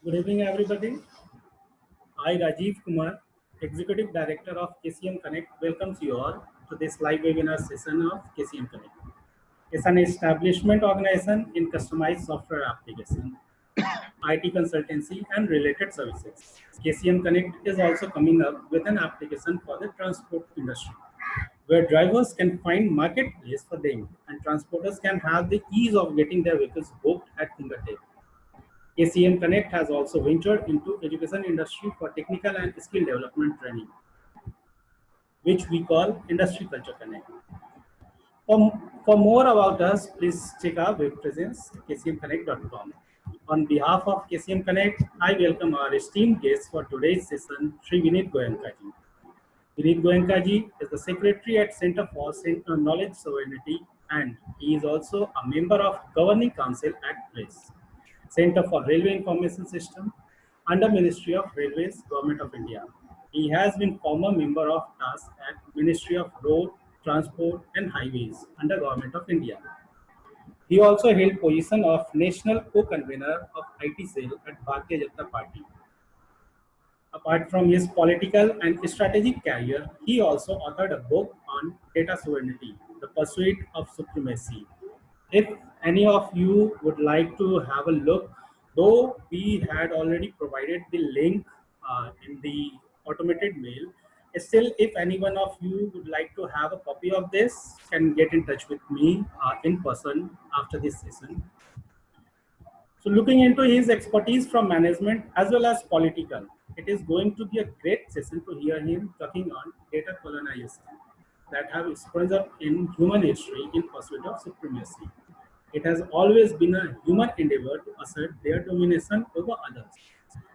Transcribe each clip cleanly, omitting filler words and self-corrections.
Good evening, everybody. I, Rajiv Kumar, Executive Director of KCM Connect, welcomes you all to this live webinar session of KCM Connect. It's an establishment organization in customized software application, IT consultancy, and related services. KCM Connect is also coming up with an application for the transport industry, where drivers can find marketplace for them and transporters can have the ease of getting their vehicles booked at fingertip. KCM Connect has also ventured into education industry for technical and skill development training, which we call Industry Culture Connect. For more about us, please check our web presence, kcmconnect.com. On behalf of KCM Connect, I welcome our esteemed guest for today's session, Sri Vinit Goenkaji. Vinit Goenkaji is the Secretary at Center for Knowledge Sovereignty and he is also a member of Governing Council at PRESS, Center for Railway Information System under Ministry of Railways, Government of India. He has been former member of TASK at Ministry of Road, Transport and Highways under Government of India. He also held position of National Co-Convener of IT Cell at Bharatiya Janata Party. Apart from his political and strategic career, he also authored a book on data sovereignty, The Pursuit of Supremacy. If any of you would like to have a look, though we had already provided the link in the automated mail, still if any one of you would like to have a copy of this, can get in touch with me in person after this session. So looking into his expertise from management as well as political, it is going to be a great session to hear him talking on data colonization that have sprung up in human history in pursuit of supremacy. It has always been a human endeavor to assert their domination over others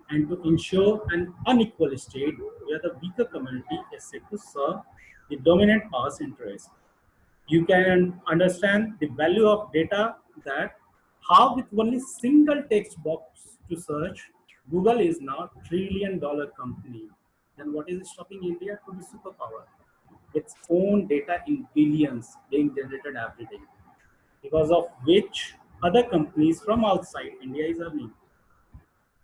and to ensure an unequal state where the weaker community is said to serve the dominant power's interest. You can understand the value of data that how with only single text box to search, Google is now $1 trillion company. Then what is stopping India to be superpower? Its own data in billions being generated every day, because of which other companies from outside India is earning.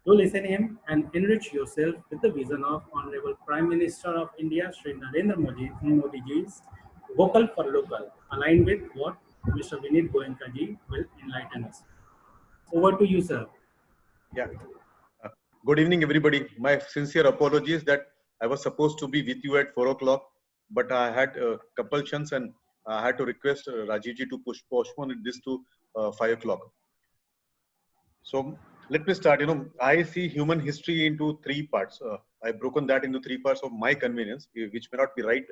Do listen him and enrich yourself with the vision of Honorable Prime Minister of India, Shri Narendra Modi ji's vocal for local, aligned with what Mr. Vinit Goenka will enlighten us. Over to you, sir. Yeah. Uh, Good evening, everybody. My sincere apologies that I was supposed to be with you at 4 o'clock, but I had compulsions and I had to request Rajivji to postpone this to 5 o'clock. So let me start. I see human history into three parts. I've broken that into three parts of my convenience, which may not be right.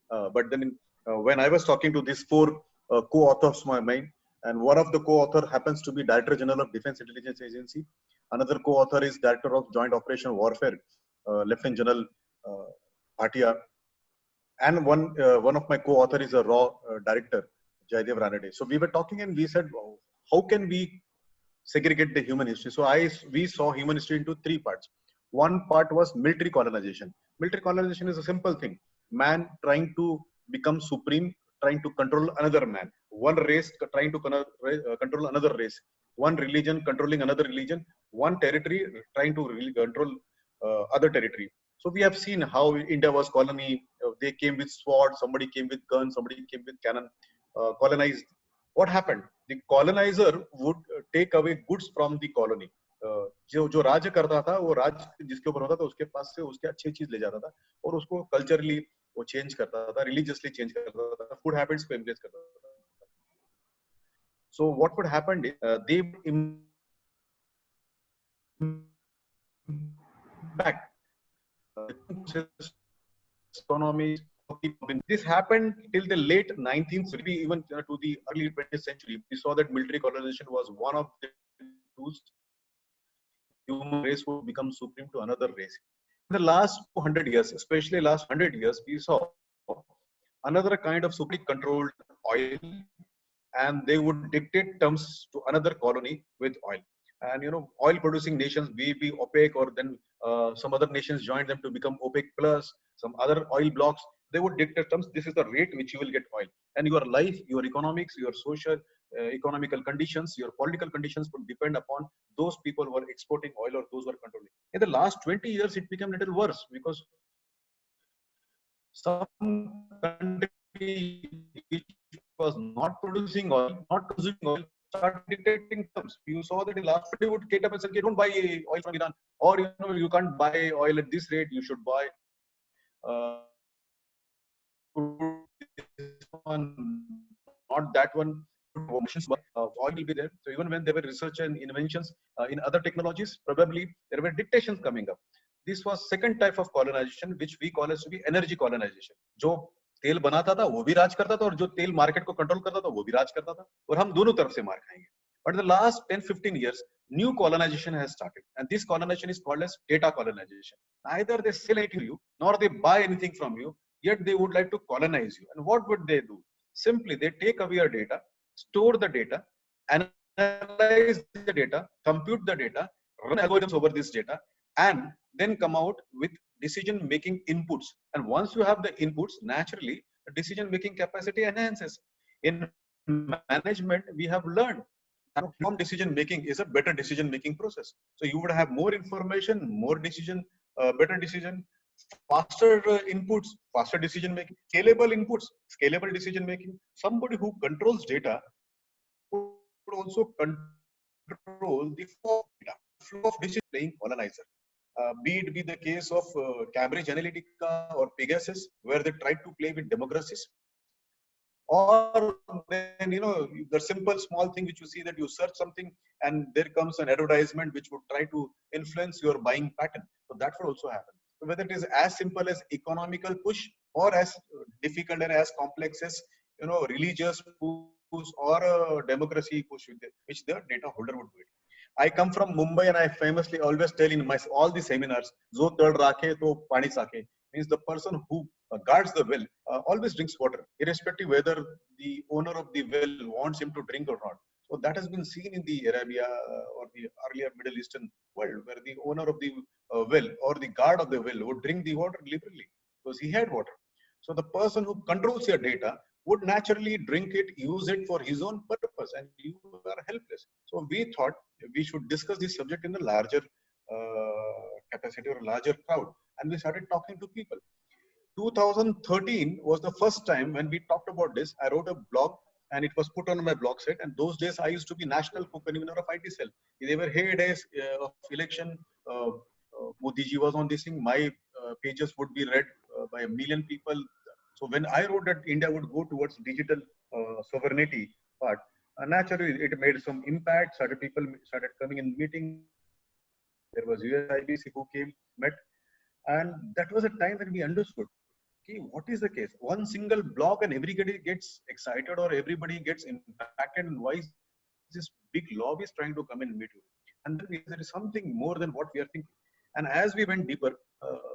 But then when I was talking to these four co-authors of mine, and one of the co-author happens to be Director General of Defense Intelligence Agency. Another co-author is Director of Joint Operation Warfare, Lieutenant General Bhatia. And one of my co-author is a RAW director, Jaydev Ranade. So we were talking and we said, how can we segregate the human history? So we saw human history into three parts. One part was military colonization. Military colonization is a simple thing. Man trying to become supreme, trying to control another man. One race trying to control another race. One religion controlling another religion. One territory trying to really control other territory. So we have seen how India was colony. They came with swords, somebody came with guns, somebody came with cannon, colonized. What happened? The colonizer would take away goods from the colony. जो जो राज्य करता था वो राज्य जिसके ऊपर होता था उसके पास से उसके अच्छी चीज ले जाता था और उसको कल्चरली वो चेंज करता था, रिलीजियसली चेंज करता था, फूड हैबिट्स को इम्प्लेस करता था. So what would happen is they impact economy. This happened till the late 19th century, even to the early 20th century. We saw that military colonization was one of the tools human race would become supreme to another race. In the last 200 years, especially last 100 years, we saw another kind of supreme controlled oil, and they would dictate terms to another colony with oil. And oil producing nations may be OPEC, or then some other nations joined them to become OPEC plus, some other oil blocks. They would dictate terms. This is the rate which you will get oil, and your life, your economics, your social, economical conditions, your political conditions would depend upon those people who are exporting oil or those who are controlling. In the last 20 years, it became a little worse because some country which was not producing oil, not consuming oil, started dictating terms. You saw that in the last they would get up and say, okay, don't buy oil from Iran, or you can't buy oil at this rate. You should buy this one, not that one. Oil will be there. So even when there were research and inventions in other technologies, probably there were dictations coming up. This was second type of colonization, which we call as to be energy colonization. जो तेल बनाता था वो भी राज करता था और जो तेल मार्केट को कंट्रोल करता था वो भी राज करता था और हम दोनों तरफ से मार खाएंगे. But in the last 10-15 years, new colonization has started, and this colonization is called as data colonization. Neither they sell anything to you, nor they buy anything from you, yet they would like to colonize you. And what would they do? Simply, they take away your data, store the data, analyze the data, compute the data, run algorithms over this data, and then come out with decision-making inputs. And once you have the inputs, naturally, the decision-making capacity enhances. In management, we have learned informed decision-making is a better decision-making process. So you would have more information, more decision, better decision, faster inputs, faster decision-making, scalable inputs, scalable decision-making. Somebody who controls data would also control the flow of decision playing colonizer. Be it be the case of Cambridge Analytica or Pegasus, where they tried to play with democracies, or then the simple small thing which you see that you search something and there comes an advertisement which would try to influence your buying pattern. So that would also happen. So whether it is as simple as economical push or as difficult and as complex as religious push or a democracy push which the data holder would do it. I come from Mumbai and I famously always tell in my all the seminars, "Jo tad rakhe to pani sakhe," means the person who guards the well always drinks water, irrespective whether the owner of the well wants him to drink or not. So that has been seen in the Arabia or the earlier Middle Eastern world, where the owner of the well or the guard of the well would drink the water liberally because he had water. So the person who controls your data would naturally drink it, use it for his own purpose, and you are helpless. So we thought we should discuss this subject in a larger capacity or a larger crowd, and we started talking to people. 2013 was the first time when we talked about this. I wrote a blog and it was put on my blog set. And those days I used to be national co-convener of IT Cell. They were heydays of election. Modi ji was on this thing. My pages would be read by 1 million people. So when I wrote that India would go towards digital sovereignty part, naturally it made some impact. People started coming in meeting. There was USIBC who came, met. And that was a time when we understood, okay, what is the case? One single blog and everybody gets excited or everybody gets impacted, and why is this big lobby is trying to come and meet you? And then there is something more than what we are thinking. And as we went deeper,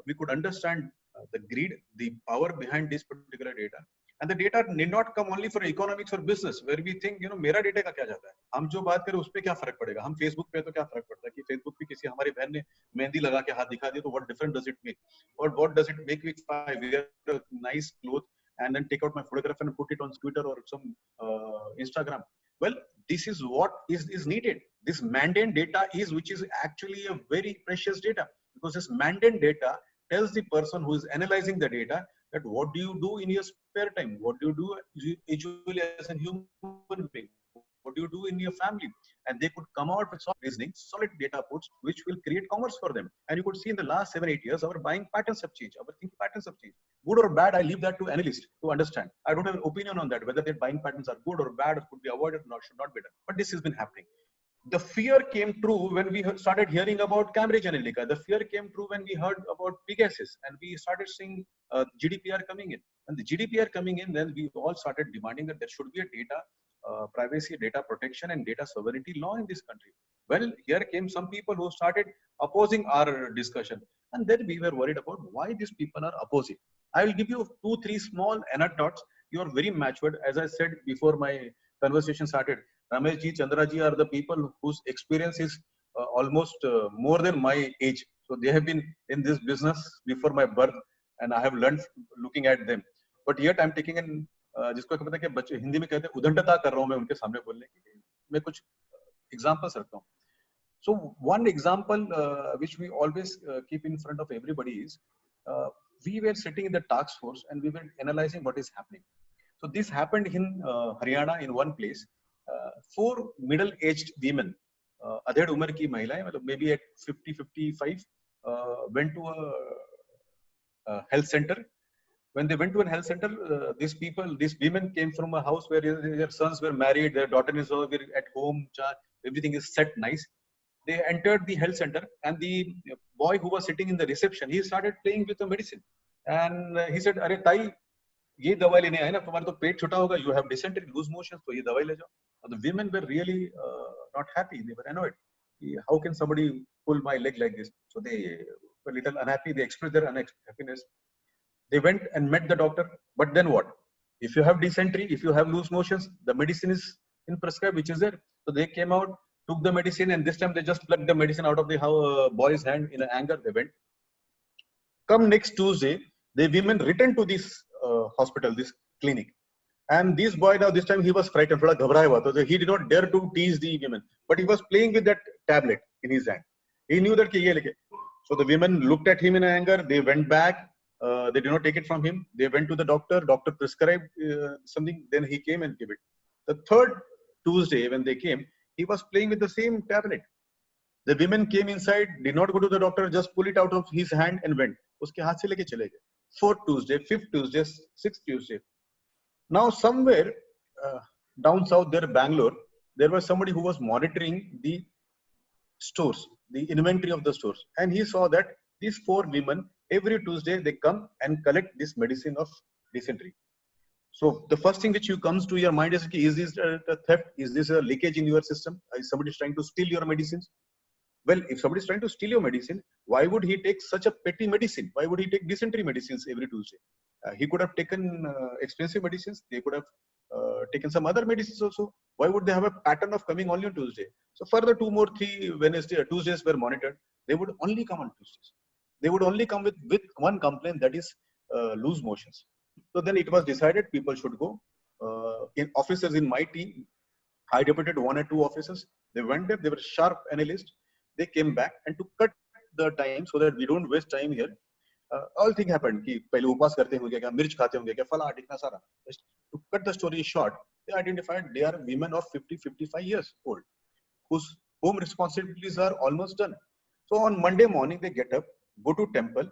we could understand the greed, the power behind this particular data. And the data need not come only for economics or business, where we think, मेरा data का क्या जाता है? हम जो बात करें उस पे क्या फर्क पड़ेगा? हम Facebook पे तो क्या फर्क पड़ता है कि Facebook पे किसी हमारी बहन ने मेहंदी लगा के हाथ दिखा दिया तो what difference does it make? Or what does it make if I wear a nice cloth and then take out my photograph and put it on Twitter or some Instagram? Well, this is what is needed. This mundane data which is actually a very precious data, because this mundane data tells the person who is analyzing the data that what do you do in your spare time? What do you do usually as a human being? What do you do in your family? And they could come out with solid reasoning, solid data puts, which will create commerce for them. And you could see in the last 7-8 years, our buying patterns have changed, our thinking patterns have changed. Good or bad, I leave that to analysts to understand. I don't have an opinion on that, whether their buying patterns are good or bad, or could be avoided or should not be done. But this has been happening. The fear came true when we started hearing about Cambridge Analytica. The fear came true when we heard about Pegasus, and we started seeing GDPR coming in. And the GDPR coming in, then we all started demanding that there should be a data privacy, data protection, and data sovereignty law in this country. Well, here came some people who started opposing our discussion, and then we were worried about why these people are opposing. I will give you 2-3 small anecdotes. You are very matured, as I said before my conversation started. Ramesh ji, Chandra ji are the people whose experience is almost more than my age. So they have been in this business before my birth, and I have learned looking at them. But yet I'm taking an जिसको क्या पता है कि बच्चे हिंदी में कहते हैं उदंडता कर रहा हूँ मैं उनके सामने बोलने की, मैं कुछ एग्जांपल्स रखता हूँ. So one example which we always keep in front of everybody is we were sitting in the task force and we were analyzing what is happening. So this happened in Haryana in one place. Four middle-aged women, adhed umar ki mahilaएं, मतलब maybe at 50-55, went to a health center. When they went to a health center, these women came from a house where their sons were married, their daughters were at home, everything is set nice. They entered the health center, and the boy who was sitting in the reception, he started playing with the medicine. And he said, "Arey tai, ये दवाई लेने आए ना, तुम्हारा तो पेट छोटा होगा, you have dysentery, loose motions, तो ये दवाई ले जाओ." And the women were really not happy. They were annoyed. How can somebody pull my leg like this? So they were a little unhappy. They expressed their unhappiness. They went and met the doctor. But then what? If you have dysentery, if you have loose motions, the medicine is in prescribed, which is there. So they came out, took the medicine, and this time they just plucked the medicine out of the boy's hand in anger. They went. Come next Tuesday, the women returned to this hospital, this clinic. And this boy now, this time he was frightened. थोड़ा घबराया हुआ था. So he did not dare to tease the women. But he was playing with that tablet in his hand. He knew that ये लेके. So the women looked at him in anger. They went back. They did not take it from him. They went to the doctor. Doctor prescribed something. Then he came and gave it. The third Tuesday when they came, he was playing with the same tablet. The women came inside, did not go to the doctor, just pull it out of his hand and went. उसके हाथ से लेके चले गए. Fourth Tuesday, fifth Tuesday, sixth Tuesday. Now somewhere down south there, Bangalore, there was somebody who was monitoring the stores, the inventory of the stores, and he saw that these four women every Tuesday they come and collect this medicine of dysentery. So the first thing which you comes to your mind is this a theft? Is this a leakage in your system? Is somebody trying to steal your medicines? Well, if somebody is trying to steal your medicine, why would he take such a petty medicine? Why would he take dysentery medicines every Tuesday? He could have taken expensive medicines. They could have taken some other medicines also. Why would they have a pattern of coming only on Tuesday? So further 2 more 3 Tuesdays were monitored. They would only come on Tuesdays. They would only come with one complaint, that is loose motions. So then it was decided people should go. In officers in my team, I deputed 1 or 2 officers. They went there. They were sharp analysts. They came back, and to cut the time so that we don't waste time here, all thing happened कि पहले उपवास करते होंगे क्या, मिर्च खाते होंगे क्या, फला इतना सारा. To cut the story short, they identified they are women of 50-55 years old whose home responsibilities are almost done. So on Monday morning they get up, go to temple,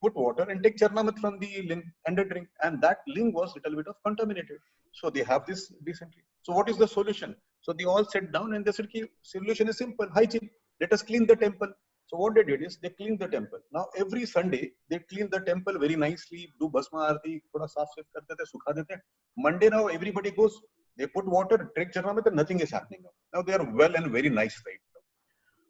put water and take charnamat from the ling and a drink, and that ling was little bit of contaminated. So they have this decently. So what is the solution? So they all sat down and they said, solution is simple, hygiene. Let us clean the temple. So what they did is they cleaned the temple. Now every Sunday they clean the temple very nicely, do bhasma aarti, thoda saaf saf kar dete, sukha dete. Monday now everybody goes, they put water, drink charnamat, and nothing is happening now. Now they are well and very nice right now.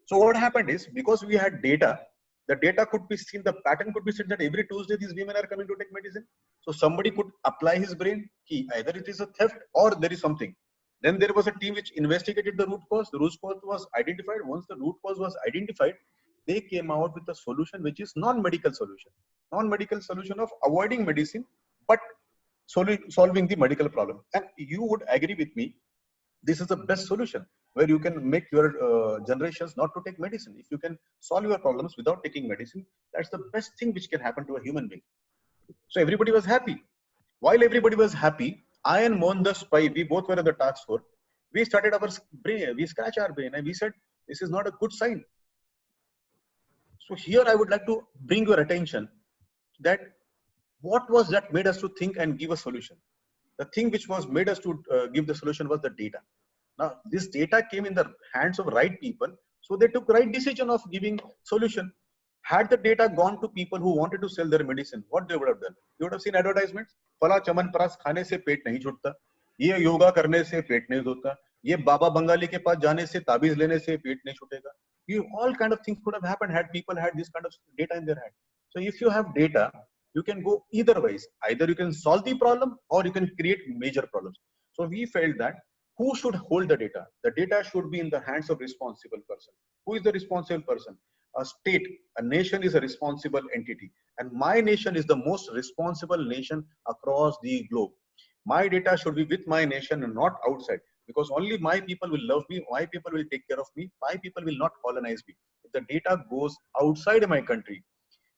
So what happened is, because we had data, the data could be seen, the pattern could be seen that every Tuesday these women are coming to take medicine. So somebody could apply his brain, either it is a theft or there is something. Then there was a team which investigated the root cause. The root cause was identified. Once the root cause was identified, they came out with a solution which is non-medical solution. Non-medical solution of avoiding medicine, but solving the medical problem. And you would agree with me, this is the best solution where you can make your generations not to take medicine. If you can solve your problems without taking medicine, that's the best thing which can happen to a human being. So everybody was happy. While everybody was happy, I and Mohandas Pai, we both were in the task force. We started our brain, we scratched our brain, and we said, this is not a good sign. So here I would like to bring your attention that what was that made us to think and give a solution? The thing which was made us to give the solution was the data. Now this data came in the hands of right people, so they took right decision of giving solution. Had the data gone to people who wanted to sell their medicine, what they would have done? You would have seen advertisements. फला चमनप्राश खाने से पेट नहीं छूटता, ये योगा करने से पेट नहीं धोता, ये बाबा बंगाली के पास जाने से ताबीज लेने से पेट नहीं छूटेगा. All kind of things could have happened had people had this kind of data in their hand. So if you have data, you can go either ways. Either you can solve the problem or you can create major problems. So we felt that who should hold the data? The data should be in the hands of responsible person. Who is the responsible person? A state, a nation is a responsible entity. And my nation is the most responsible nation across the globe. My data should be with my nation and not outside, because only my people will love me, my people will take care of me, my people will not colonize me. If the data goes outside my country,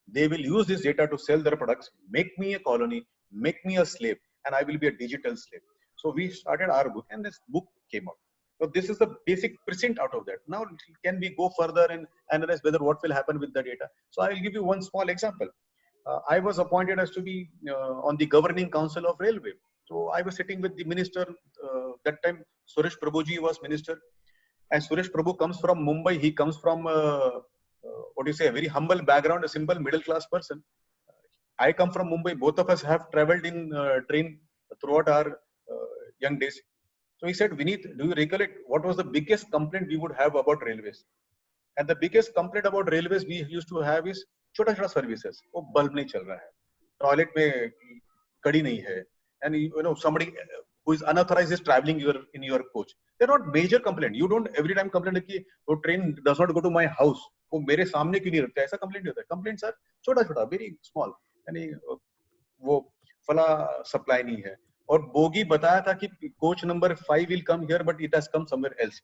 they will use this data to sell their products, make me a colony, make me a slave, and I will be a digital slave. So we started our book, and this book came out. So this is the basic present out of that. Now, can we go further and analyze whether what will happen with the data? So I will give you one small example. I was appointed as to be on the governing council of railway. So I was sitting with the minister that time. Suresh Prabhuji was minister, and Suresh Prabhu comes from Mumbai. He comes from what do you say, a very humble background, a simple middle class person. I come from Mumbai. Both of us have traveled in train throughout our young days. So he said, Vineet, do you recollect what was the biggest complaint we would have about railways? And the biggest complaint about railways we used to have is छोटा छोटा services. वो bulb नहीं चल रहा है, toilet में कड़ी नहीं है, and you know somebody who is unauthorized is traveling in your coach. They're not major complaint. You don't every time complain कि वो train does not go to my house. वो मेरे सामने क्यों नहीं रुकता? ऐसा complaint नहीं होता है. Complaints are छोटा छोटा, very small. यानी वो फला supply नहीं है. और बोगी बताया था कि coach number 5 will come here, but it has come somewhere else.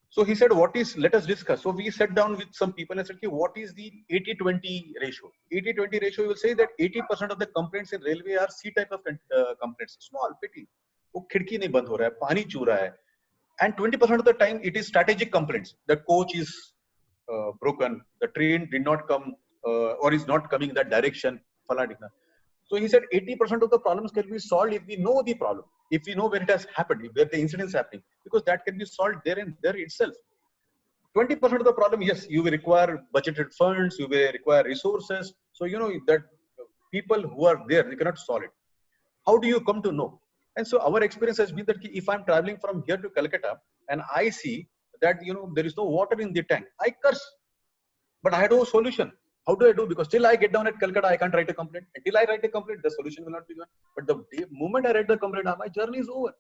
So he said, let us discuss. So we sat down with some people and said, okay, what is the 80-20 ratio? 80-20 ratio, you will say that 80% of the complaints in railway are C type of complaints. Small, petty. वो खिड़की नहीं बंद हो रहा है, पानी चू रहा है. And 20% of the time, it is strategic complaints. The coach is broken, the train did not come or is not coming in that direction. So he said 80% of the problems can be solved if we know the problem, if we know where it has happened, where the incident is happening, because that can be solved there and there itself. 20% of the problem, yes, you will require budgeted funds, you will require resources. So you know that people who are there, they cannot solve it. How do you come to know? And so our experience has been that if I'm traveling from here to Calcutta and I see that there is no water in the tank, I curse, but I had no solution. How do I do? Because till I get down at Calcutta, I can't write a complaint. Until I write a complaint, the solution will not be given. But the moment I write the complaint, my journey is over.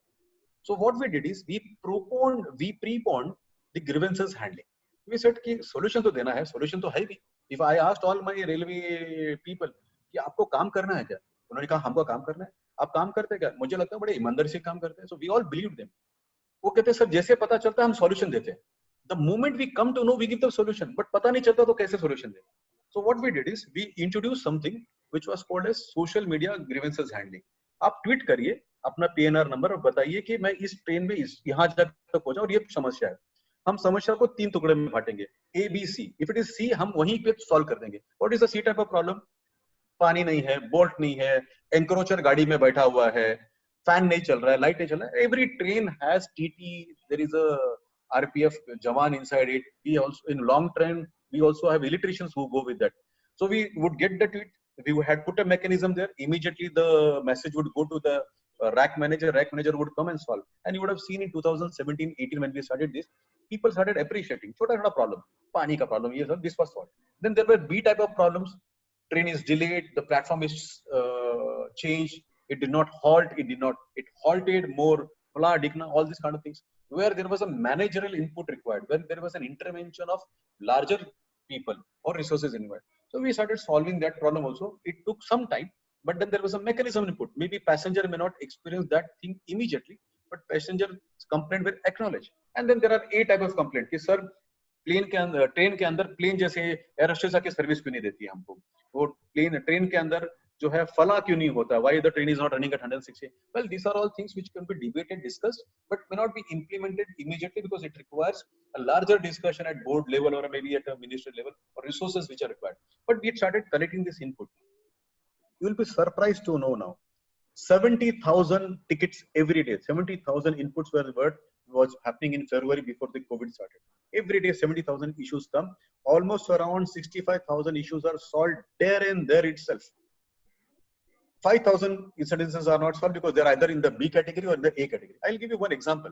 So what we did is we preponed the grievances handling. We said कि solution तो देना है, solution तो है भी. If I asked all my railway people कि आपको काम करना है क्या? उन्होंने कहा हमको काम करना है. आप काम करते हैं क्या? मुझे लगता है बड़े ईमानदारी से काम करते हैं. So we all believed them. वो कहते हैं सर जैसे पता चलता है हम solution देते हैं. The moment we come to know, we give the solution. But पता नहीं चलता तो कैसे solution दें? So what we did is we introduced something which was called as social media grievances handling. आप ट्वीट करिए अपना PNR नंबर और बताइए कि मैं इस ट्रेन में यहाँ तक पहुंचा और ये समस्या है. हम समस्या को 3 टुकड़े में बांटेंगे, A, B, C. If it is C, हम वहीं पे सॉल्व कर देंगे. What is the C type of problem? पानी नहीं है, बोल्ट नहीं है, एंक्रोचर गाड़ी में बैठा हुआ है, फैन नहीं चल रहा है, लाइट नहीं चल रहा है. Every train has TT. There is a RPF jawan inside it. We also in long train we also have electricians who go with that. So we would get the tweet. We had put a mechanism there. Immediately the message would go to the rack manager. Rack manager would come and solve. And you would have seen in 2017-18 when we started this, people started appreciating. Chota problem, pani ka problem. Yes, this was solved. Then there were B type of problems. Train is delayed. The platform is changed. It did not halt. It halted more. All these kind of things, where there was a managerial input required, when there was an intervention of larger people or resources involved. So we started solving that problem also. It took some time, but then there was a mechanism input. Maybe passenger may not experience that thing immediately, but passenger complaint will acknowledge. And then there are A type of complaint कि sir train के अंदर plane जैसे air hostess आके service क्यों नहीं देती है हमको, वो ट्रेन के अंदर जो है फला क्यों नहीं होता, why the train is not running at 160. Well, these are all things which can be debated, discussed, but may not be implemented immediately because it requires a larger discussion at board level or maybe at a ministry level, or resources which are required. But we started collecting this input. You will be surprised to know now 70,000 tickets every day. 70,000 inputs was happening in February before the COVID started. Every day 70,000 issues come. Almost around 65,000 issues are solved there and there itself. 5,000 incidences are not solved because they're either in the B category or in the A category. I'll give you one example.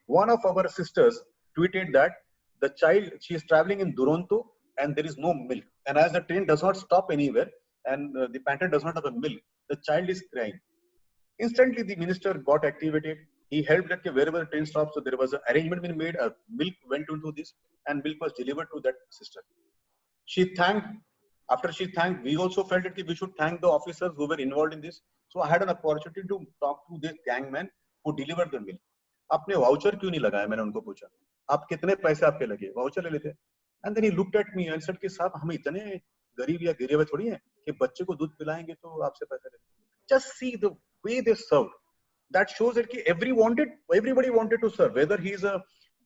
One of our sisters tweeted that the child, she is traveling in Duronto and there is no milk. And as the train does not stop anywhere and the pantry does not have a milk, the child is crying. Instantly, the minister got activated. He helped that wherever the train stops, so there was an arrangement being made. Milk went into this, and milk was delivered to that sister. She thanked After she thanked, we also felt that we should thank the officers who were involved in this. So I had an opportunity to talk to this gang man who delivered the meal. आपने voucher क्यों नहीं लगाया? मैंने उनको पूछा. आप कितने पैसे आपके लगे? वाउचर ले लेते. And then he looked at me and said कि साहब हम इतने गरीब या गिरे हुए थोड़ी हैं कि बच्चे को दूध पिलाएंगे तो आपसे पैसे लेंगे. Just see the way they served. That shows that everybody wanted to serve, whether he is a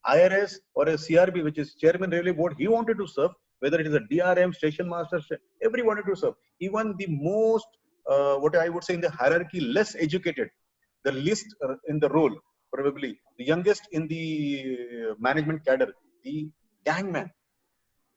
IRS or a CRB, which is Chairman Railway Board, he wanted to serve, whether it is a DRM, Station Master, everybody wanted to serve. Even the most, what I would say in the hierarchy, less educated, the least in the role, probably the youngest in the management cadre, the gangman,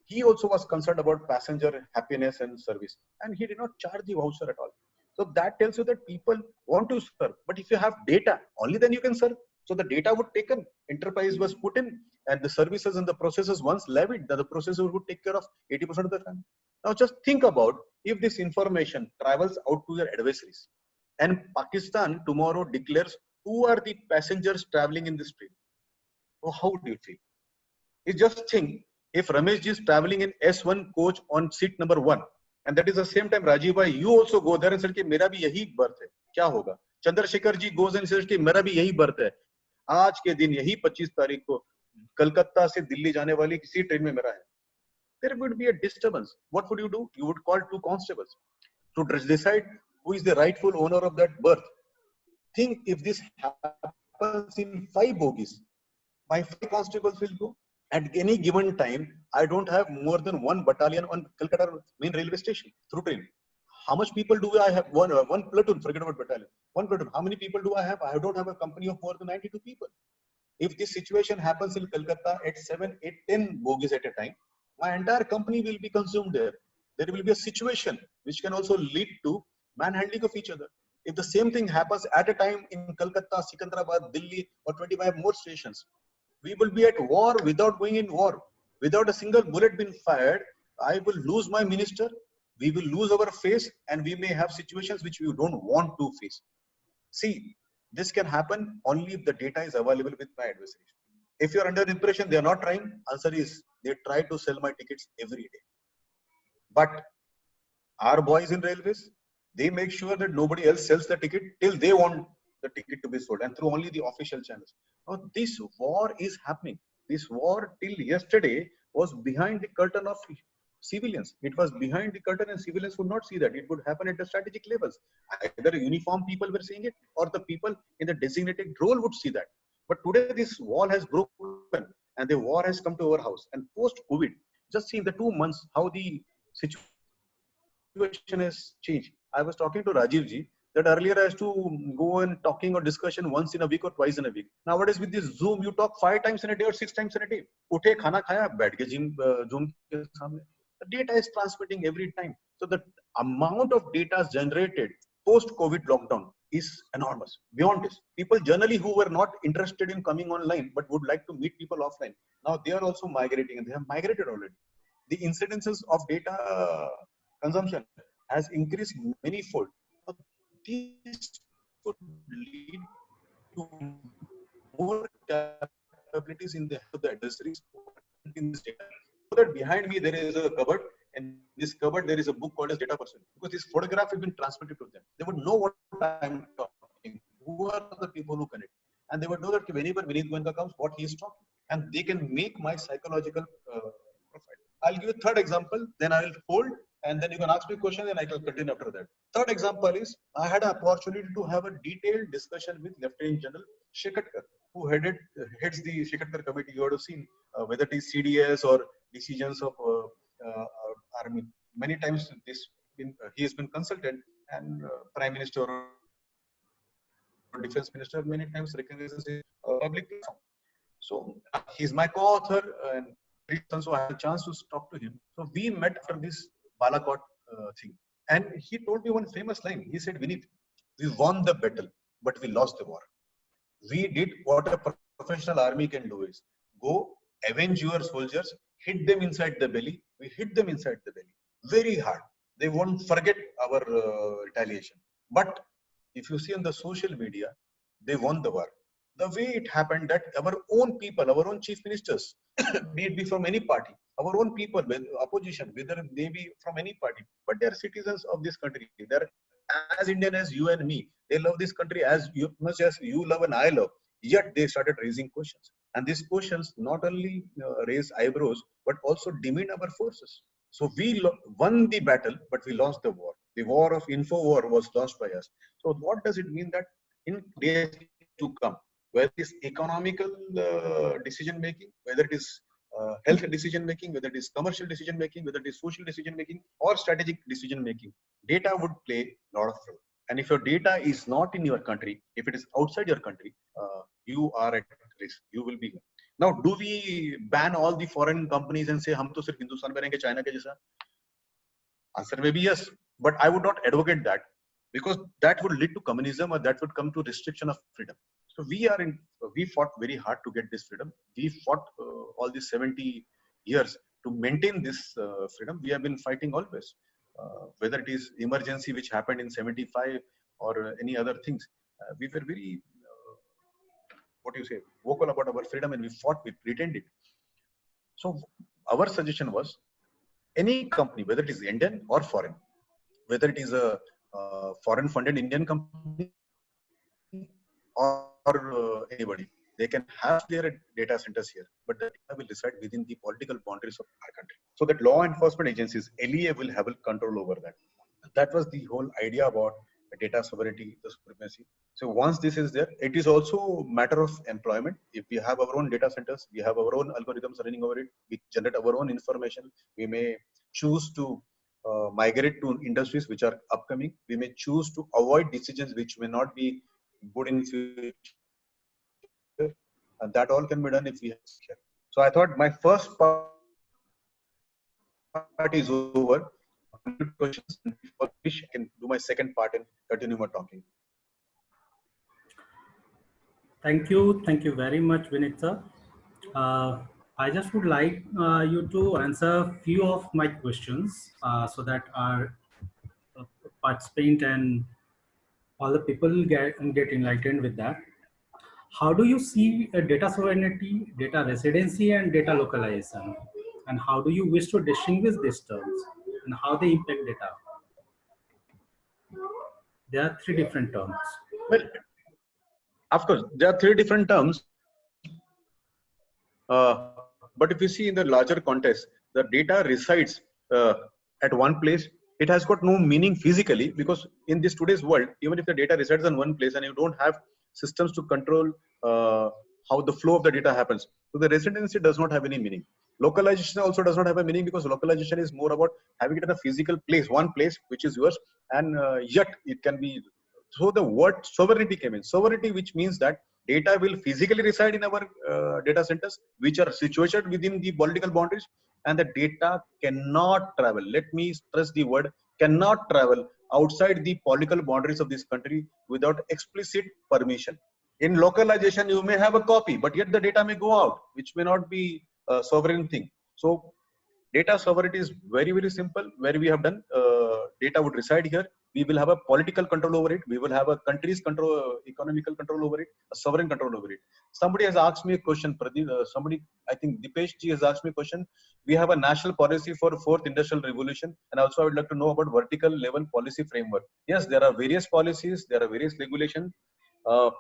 he also was concerned about passenger happiness and service, and he did not charge the voucher at all. So that tells you that people want to serve, but if you have data, only then you can serve. So the data would taken, enterprise was put in, and the services and the processes once levied, that the processor would take care of 80% of the time. Now just think about if this information travels out to their adversaries, and Pakistan tomorrow declares who are the passengers traveling in this train. So how do you feel? You just think if Ramesh ji is traveling in S1 coach on seat number 1, and that is the same time Rajiv bhai, you also go there and say कि मेरा भी यही berth है, क्या होगा? Chandrasekhar ji goes and says कि मेरा भी यही berth है. आज के दिन यही 25 तारीख को कलकत्ता से दिल्ली जाने वाली किसी ट्रेन में मेरा है. There would be a disturbance. What would you do? You would call 2 constables to decide who is the rightful owner of that berth. Think if this happens in 5 bogies, my 5 constables will go. At any given time, I don't have more than 1 battalion on Calcutta main railway station through train. How much people do I have? One platoon, forget about battalion. 1 platoon. How many people do I have? I don't have a company of more than 92 people. If this situation happens in Calcutta at 7, 8, 10 bogies at a time, my entire company will be consumed there. There will be a situation which can also lead to manhandling of each other. If the same thing happens at a time in Calcutta, Secunderabad, Delhi, or 25 more stations, we will be at war without going in war. Without a single bullet being fired, I will lose my minister, we will lose our face, and we may have situations which we don't want to face. See, this can happen only if the data is available with my adversaries. If you're under the impression they are not trying, answer is they try to sell my tickets every day. But our boys in railways, they make sure that nobody else sells the ticket till they want the ticket to be sold, and through only the official channels. Now, this war is happening. This war till yesterday was behind the curtain of civilians. It was behind the curtain and civilians would not see that. It would happen at the strategic levels. Either uniformed people were seeing it or the people in the designated role would see that. But today this wall has broken and the war has come to our house. And post-COVID, just see in the 2 months how the situation has changed. I was talking to Rajiv ji that earlier I used to go and talking or discussion once in a week or twice in a week. Nowadays with this Zoom, you talk 5 times in a day or 6 times in a day. Uthe khana khaya, baith ke Zoom ke samne. The data is transmitting every time. So the amount of data generated post-COVID lockdown is enormous. Beyond this, people generally who were not interested in coming online but would like to meet people offline, now they are also migrating and they have migrated already. The incidences of data consumption has increased many-fold. This could lead to more capabilities in the adversaries in this data. So that behind me there is a cupboard, and this cupboard there is a book called as Data Person, because this photograph has been transmitted to them. They would know what I'm talking, who are the people who connect, and they would know that whenever Vineet Goenka comes, what he is talking, and they can make my psychological profile. I'll give you a third example, then I will hold, and then you can ask me a question, and I can continue after that. Third example is, I had an opportunity to have a detailed discussion with Lieutenant General Shekatkar, who heads the Shekatkar committee. You would have seen whether it is CDS or decisions of army. Many times he has been consulted, and Prime Minister or Defense Minister many times recognizes his public platform. So he's my co-author, and so I had a chance to talk to him. So we met after this Balakot thing, and he told me one famous line. He said, "Vineet, we won the battle, but we lost the war. We did what a professional army can do is go avenge your soldiers, hit them inside the belly. We hit them inside the belly very hard. They won't forget our retaliation. But if you see on the social media, they won the war. The way it happened that our own people, our own chief ministers, be it be from any party, our own people, opposition, whether they be from any party, but they are citizens of this country. They're as Indian as you and me. They love this country as much as you love and I love. Yet they started raising questions. And these questions not only raise eyebrows, but also demean our forces. So we won the battle, but we lost the war. The war of info war was lost by us. So what does it mean that in days to come, whether it is economical decision making, whether it is health decision making, whether it is commercial decision making, whether it is social decision making or strategic decision making, data would play a lot of role. And if your data is not in your country, if it is outside your country, you are at risk. You will be. Now, do we ban all the foreign companies and say, "Hum to sirf Hindustan mein rahenge, China ke jaisa"? Answer may be yes, but I would not advocate that because that would lead to communism or that would come to restriction of freedom. So we fought very hard to get this freedom. We fought all these 70 years to maintain this freedom. We have been fighting always, whether it is emergency which happened in 75 or any other things. We were very, what do you say, vocal about our freedom and we fought, we retained it. So our suggestion was any company, whether it is Indian or foreign, whether it is a foreign funded Indian company or anybody, they can have their data centers here, but the data will reside within the political boundaries of our country. So that law enforcement agencies, LEA, will have control over that. That was the whole idea about data sovereignty, the supremacy. So once this is there, it is also matter of employment. If we have our own data centers, we have our own algorithms running over it, we generate our own information, we may choose to migrate to industries which are upcoming. We may choose to avoid decisions which may not be good in future. And that all can be done if we have care. So I thought my first part is over. Questions, and before which I can do my second part and continue my talking. Thank you very much, Vinitha. I just would like you to answer few of my questions so that our participant and all the people get enlightened with that. How do you see data sovereignty, data residency, and data localization? And how do you wish to distinguish these terms and how they impact data? There are three different terms. Well, of course, there are three different terms. But if you see in the larger context, the data resides at one place. It has got no meaning physically because in this today's world, even if the data resides in one place and you don't have systems to control how the flow of the data happens, so the residency does not have any meaning. Localization also does not have a meaning because localization is more about having it in a physical place, one place which is yours, and yet it can be. So the word sovereignty came in. Sovereignty, which means that data will physically reside in our data centers, which are situated within the political boundaries, and the data cannot travel. Let me stress the word cannot travel outside the political boundaries of this country without explicit permission. In localization, you may have a copy, but yet the data may go out, which may not be a sovereign thing. So data sovereignty is very, very simple. Where we have done, data would reside here. We will have a political control over it. We will have a country's control, economical control over it, a sovereign control over it. Somebody has asked me a question, Pradeep, I think Dipesh ji has asked me a question. We have a national policy for fourth industrial revolution. And also I would like to know about vertical level policy framework. Yes, there are various policies, there are various regulations. I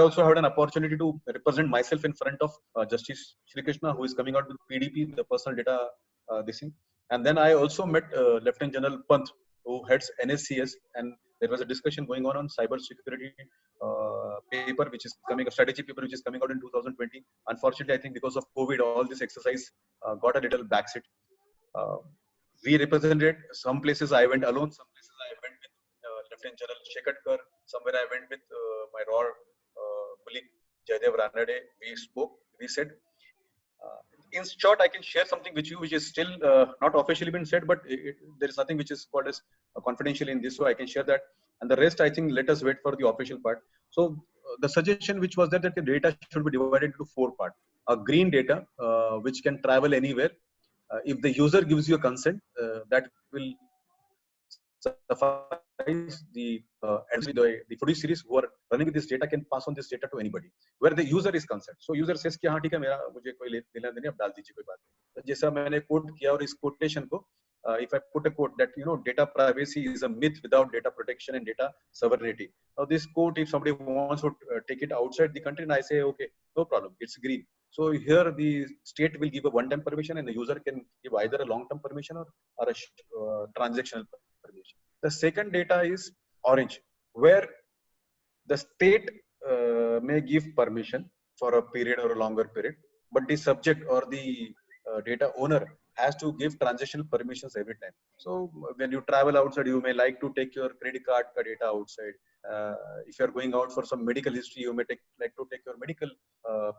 also had an opportunity to represent myself in front of Justice Shri Krishna, who is coming out with PDP, the personal data this thing. And then I also met Lieutenant General Pant, who heads NSCS, and there was a discussion going on cyber security paper, which is coming, a strategy paper, which is coming out in 2020. Unfortunately, I think because of COVID, all this exercise got a little backseat. We represented some places I went alone, some places I went with Lieutenant General Shekatkar, somewhere I went with my raw colleague Jaidev Ranade. We spoke, we said, in short, I can share something with you, which is still not officially been said, but there is nothing which is called as confidential in this, so I can share that. And the rest, I think, let us wait for the official part. So the suggestion which was that the data should be divided into four parts. A green data, which can travel anywhere. If the user gives you a consent, that will suffice the fiduciaries who are running with this data can pass on this data to anybody where the user is concerned. So user says कि हाँ ठीक है मेरा मुझे कोई लेना देना अब डाल दीजिए कोई बात नहीं. तो जैसा मैंने कोट किया और इस कोटेशन को if I put a quote that data privacy is a myth without data protection and data sovereignty. Now this quote, if somebody wants to take it outside the country, and I say okay, no problem, it's green. So here the state will give a one-time permission and the user can give either a long-term permission or a transactional permission. The second data is orange, where the state may give permission for a period or a longer period, but the subject or the data owner has to give transitional permissions every time. So when you travel outside, you may like to take your credit card data outside. If you are going out for some medical history, you may like to take your medical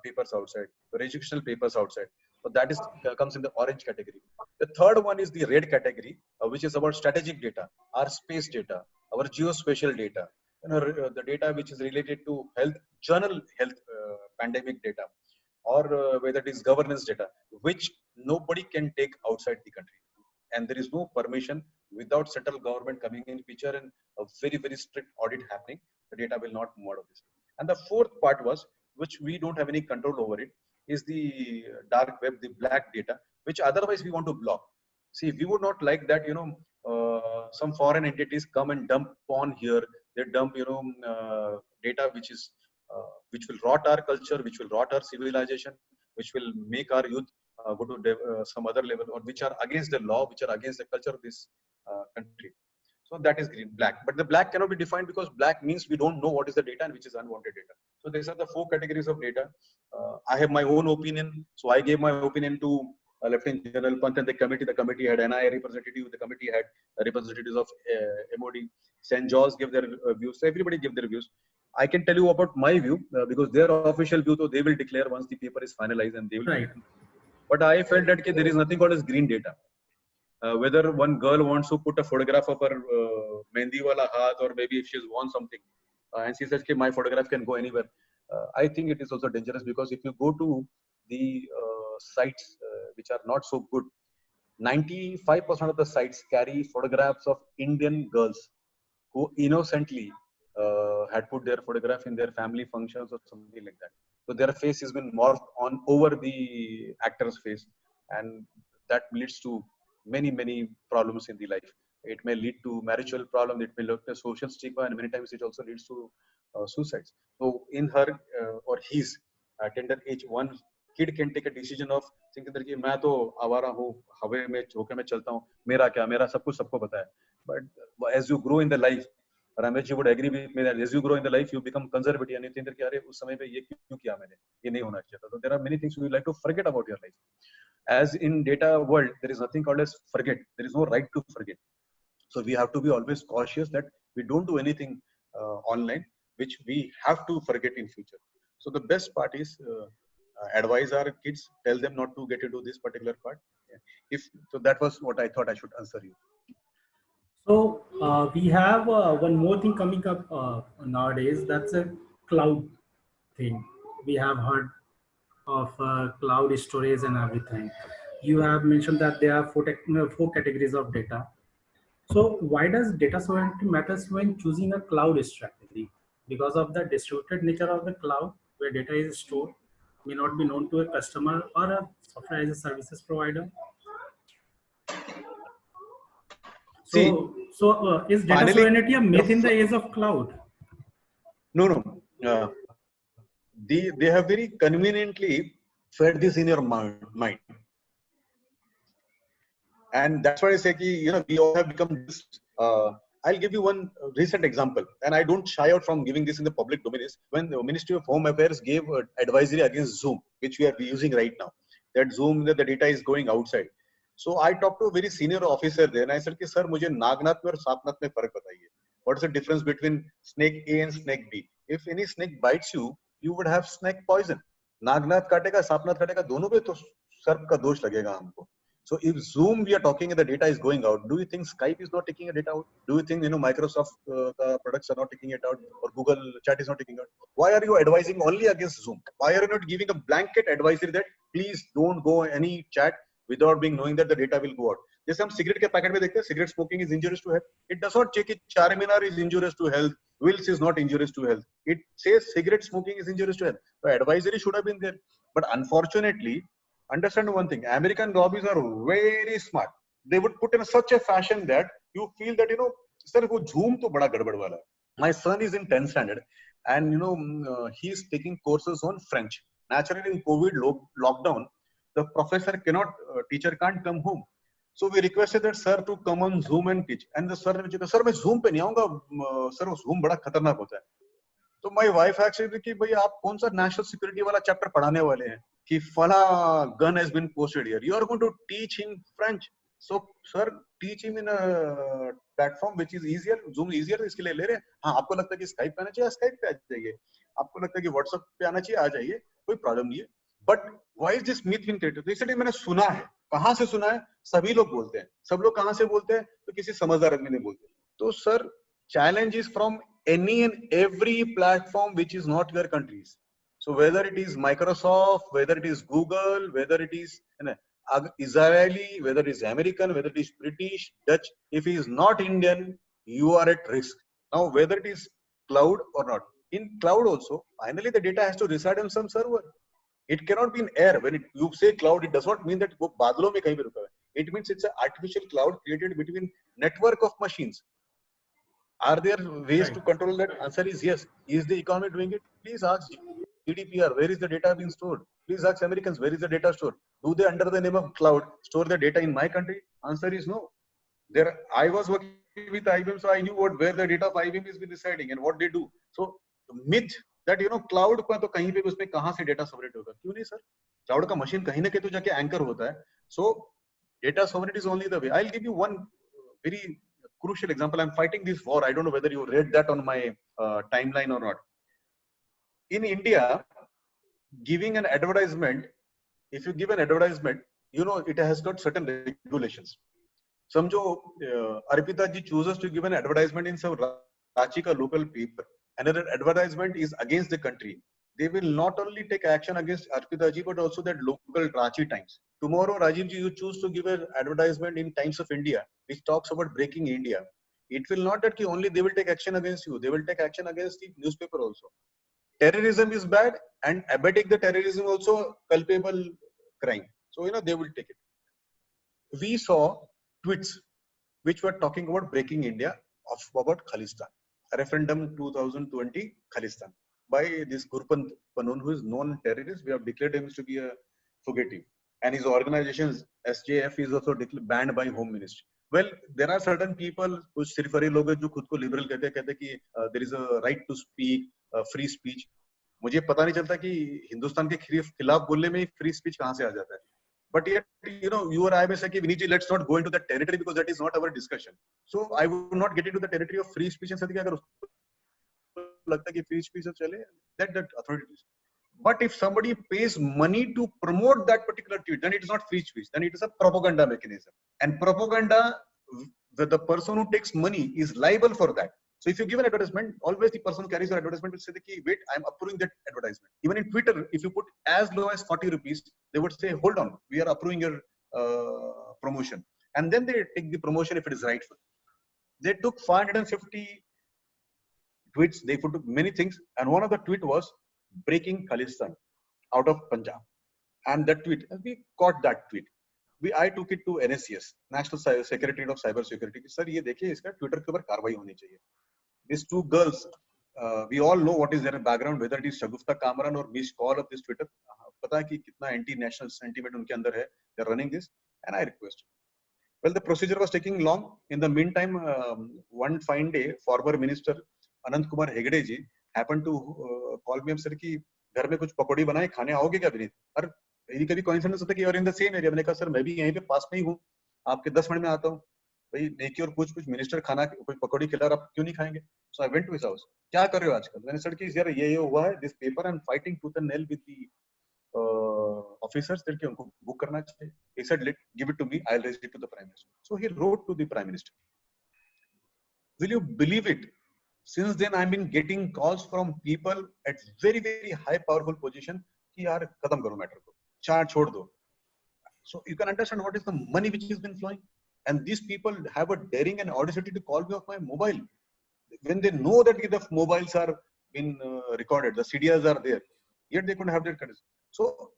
papers outside, your educational papers outside. So that is comes in the orange category. The third one is the red category, which is about strategic data, our space data, our geospatial data, the data which is related to health, general health pandemic data, or whether it is governance data, which nobody can take outside the country. And there is no permission without central government coming in picture and a very, very strict audit happening. The data will not move out of this. And the fourth part was, which we don't have any control over it, is the dark web, the black data, which otherwise we want to block. See, we would not like that, some foreign entities come and dump on here. They dump, data which will rot our culture, which will rot our civilization, which will make our youth go to some other level, or which are against the law, which are against the culture of this country. So that is green, black. But the black cannot be defined because black means we don't know what is the data and which is unwanted data. So these are the four categories of data. I have my own opinion. So I gave my opinion to Lieutenant General Pant and the committee. The committee had NIA representative. The committee had representatives of MOD. St. George gave their views. So everybody gave their views. I can tell you about my view because their official view, so they will declare once the paper is finalized and they will. Right. But I felt that there is nothing called as green data. Whether one girl wants to put a photograph of her mehendi wala haath, or maybe if she's worn something and she says that my photograph can go anywhere, I think it is also dangerous, because if you go to the sites which are not so good, 95% of the sites carry photographs of Indian girls who innocently had put their photograph in their family functions or something like that. So their face has been morphed on over the actor's face, and that leads to many problems in the life. It may lead to marital problem, it may lead to social stigma, and many times it also leads to suicides. So in her or his tender age, one kid can take a decision of thinking that मैं तो आवारा हूँ, हवे में झोंके में चलता हूँ, मेरा क्या, मेरा सब कुछ सबको पता है. But as you grow in the life, Ramesh ji would agree with me that as you grow in the life, you become conservative and you think that अरे उस समय पे ये क्यों किया मैंने, ये नहीं होना चाहिए था. So there are many things you would like to forget about your life. As in data world, there is nothing called as forget. There is no right to forget. So we have to be always cautious that we don't do anything online which we have to forget in future. So the best part is advise our kids, tell them not to get into this particular part. Yeah. So that was what I thought I should answer you. So we have one more thing coming up nowadays. That's a cloud thing. We have heard of cloud storage and everything. You have mentioned that there are four categories of data. So why does data sovereignty matters when choosing a cloud strategy? Because of the distributed nature of the cloud, where data is stored, may not be known to a customer or a software as a services provider. So, is data sovereignty a myth in the age of cloud? No. They have very conveniently fed this in your mind. And that's why I say, we all have become this. I'll give you one recent example, and I don't shy out from giving this in the public domain. Is when the Ministry of Home Affairs gave advisory against Zoom, which we are using right now. That Zoom, the data is going outside. So I talked to a very senior officer there, and I said, "Sir, मुझे नागनाथ में और सांपनाथ में फर्क बताइए. What is the difference between snake A and snake B? If any snake bites you, you would have snake poison. Nagnath काटेगा, सांपनाथ काटेगा, दोनों पे तो सर्प का दोष लगेगा हमको." So if Zoom we are talking and the data is going out, do you think Skype is not taking a data out? Do you think Microsoft products are not taking it out, or Google Chat is not taking it out? Why are you advising only against Zoom? Why are you not giving a blanket advisory that please don't go any chat without being knowing that the data will go out? जैसे हम cigarette के packet में देखते हैं, cigarette smoking is injurious to health. It does not check it. Charminar is injurious to health. wheels is not injurious to health. It says cigarette smoking is injurious to health. So advisory should have been there. But unfortunately, understand one thing, American lobbies are very smart. They would put in such a fashion that you feel that, sir, wo zoom to bada gadbad wala. My son is in 10th standard and, he's taking courses on French. Naturally, in COVID lockdown, the professor cannot, teacher can't come home. So we requested that sir to come on Zoom and teach. And the sir ने मुझे कहा, sir मैं Zoom पे नहीं आऊँगा, sir वो Zoom बड़ा खतरनाक होता है. तो my wife actually कि भैया आप कौन सा national security वाला chapter पढ़ाने वाले हैं कि फला gun has been posted here. You are going to teach in French. So sir teach him in a platform which is easier. Zoom easier इसके लिए ले रहे हैं. हाँ आपको लगता है कि Skype पे आना चाहिए, Skype पे आ जाइए. आपको लगता है कि WhatsApp पे आना चाहिए, आ जाइए. कोई प्रॉब्लम नहीं है. But why is this myth being created? इसलिए मैंने सुना है. कहाँ से सुना है? सभी लोग बोलते हैं. सब लोग कहाँ से बोलते हैं? तो किसी समझदार आदमी ने बोलते हैं. तो sir challenge is from any and every platform which is not your country's. So whether it is Microsoft, whether it is Google, whether it is Israeli, whether it is American, whether it is British, Dutch, if he is not Indian, you are at risk. Now whether it is cloud or not. In cloud also, finally the data has to reside on some server. It cannot be in air. When you say cloud, it does not mean that वो बादलों में कहीं भी रुका है. It means it's an artificial cloud created between network of machines. Are there ways to control that? Answer is yes. Is the economy doing it? Please ask GDPR, where is the data being stored? Please ask Americans, where is the data stored? Do they, under the name of cloud, store the data in my country? Answer is no. There, I was working with IBM, so I knew where the data of IBM is residing and what they do. So the myth that cloud का तो कहीं पे उसमें कहाँ से data sovereignty होगा? क्यों नहीं सर? Cloud का machine कहीं ना कहीं तो जाके anchor होता है. So data sovereignty is only the way. I'll give you one very crucial example. I'm fighting this war. I don't know whether you read that on my timeline or not. In India, giving an advertisement, if you give an advertisement, it has got certain regulations. Samjho, Arpita ji chooses to give an advertisement in some Ranchi ka local paper. Another advertisement is against the country. They will not only take action against Arpita ji, but also that local Ranchi Times. Tomorrow, Rajiv ji, you choose to give an advertisement in Times of India, which talks about breaking India. It will not that only they will take action against you. They will take action against the newspaper also. Terrorism is bad, and abetting the terrorism also culpable crime. So, they will take it. We saw tweets which were talking about breaking India about Khalistan. A referendum 2020 Khalistan by this Gurpant Panun, who is known terrorist. We have declared him to be a fugitive. And his organization, SJF, is also banned by Home Ministry. Well, there are certain people who सिर्फरी लोग हैं जो खुद को liberal कहते हैं कि there is a right to speak, free speech. मुझे पता नहीं चलता कि हिंदुस्तान के खिलाफ बोलने में free speech कहाँ से आ जाता है. But yet, you or I may say, Viniji, let's not go into that territory because that is not our discussion. So I would not get into the territory of free speech and something like that. Free speech chale, that authority is. But if somebody pays money to promote that particular tweet, then it is not free speech. Then it is a propaganda mechanism. And propaganda, the person who takes money is liable for that. So if you give an advertisement, always the person who carries the advertisement will say, wait, I'm approving that advertisement. Even in Twitter, if you put as low as 40 rupees, they would say, hold on, we are approving your promotion. And then they take the promotion if it is rightful. They took 550 tweets, they put many things. And one of the tweet was breaking Khalistan out of Punjab. And that tweet, we caught that tweet. I took it to NSCS, National Secretariat of Cyber Security. Sir, ये देखिए इसका Twitter के ऊपर कार्रवाई होनी चाहिए. These two girls, we all know what is their background, whether it is Shagufta Kamran or Miss Call of this Twitter. पता है कि कितना anti-national sentiment उनके अंदर है. They're running this, and I request. Well, the procedure was taking long. In the meantime, one fine day, former Minister Anant Kumar Hegde ji happened to call me up, sir, कि घर में कुछ पकौड़ी बनाए, खाने आओगे क्या विनीत? और यदि कभी coincidence होता है कि you're in the same area. मैंने कहा सर मैं भी यहीं पे पास में ही हूँ, आपके 10 मिनट में आता हूँ. भाई नेकी और कुछ मिनिस्टर खाना कोई पकौड़ी खिला रहा, आप क्यों नहीं खाएंगे? So I went to his house. क्या कर रहे हो आजकल? मैंने सर कि यार ये हुआ है, this paper I'm fighting tooth and nail with the officers that उनको book करना चाहिए. He said, give it to me, I'll raise it to the Prime Minister. So he wrote to the Prime Minister. Will you believe it? Since then I've been getting calls from people at very, very high powerful position कि यार खत्म करो matter को, चार छोड़ दो. So you can understand what is the money which has been flowing. And these people have a daring and audacity to call me off my mobile. when they know that the mobiles are been recorded, the CDRs are there, yet they couldn't have their countries. So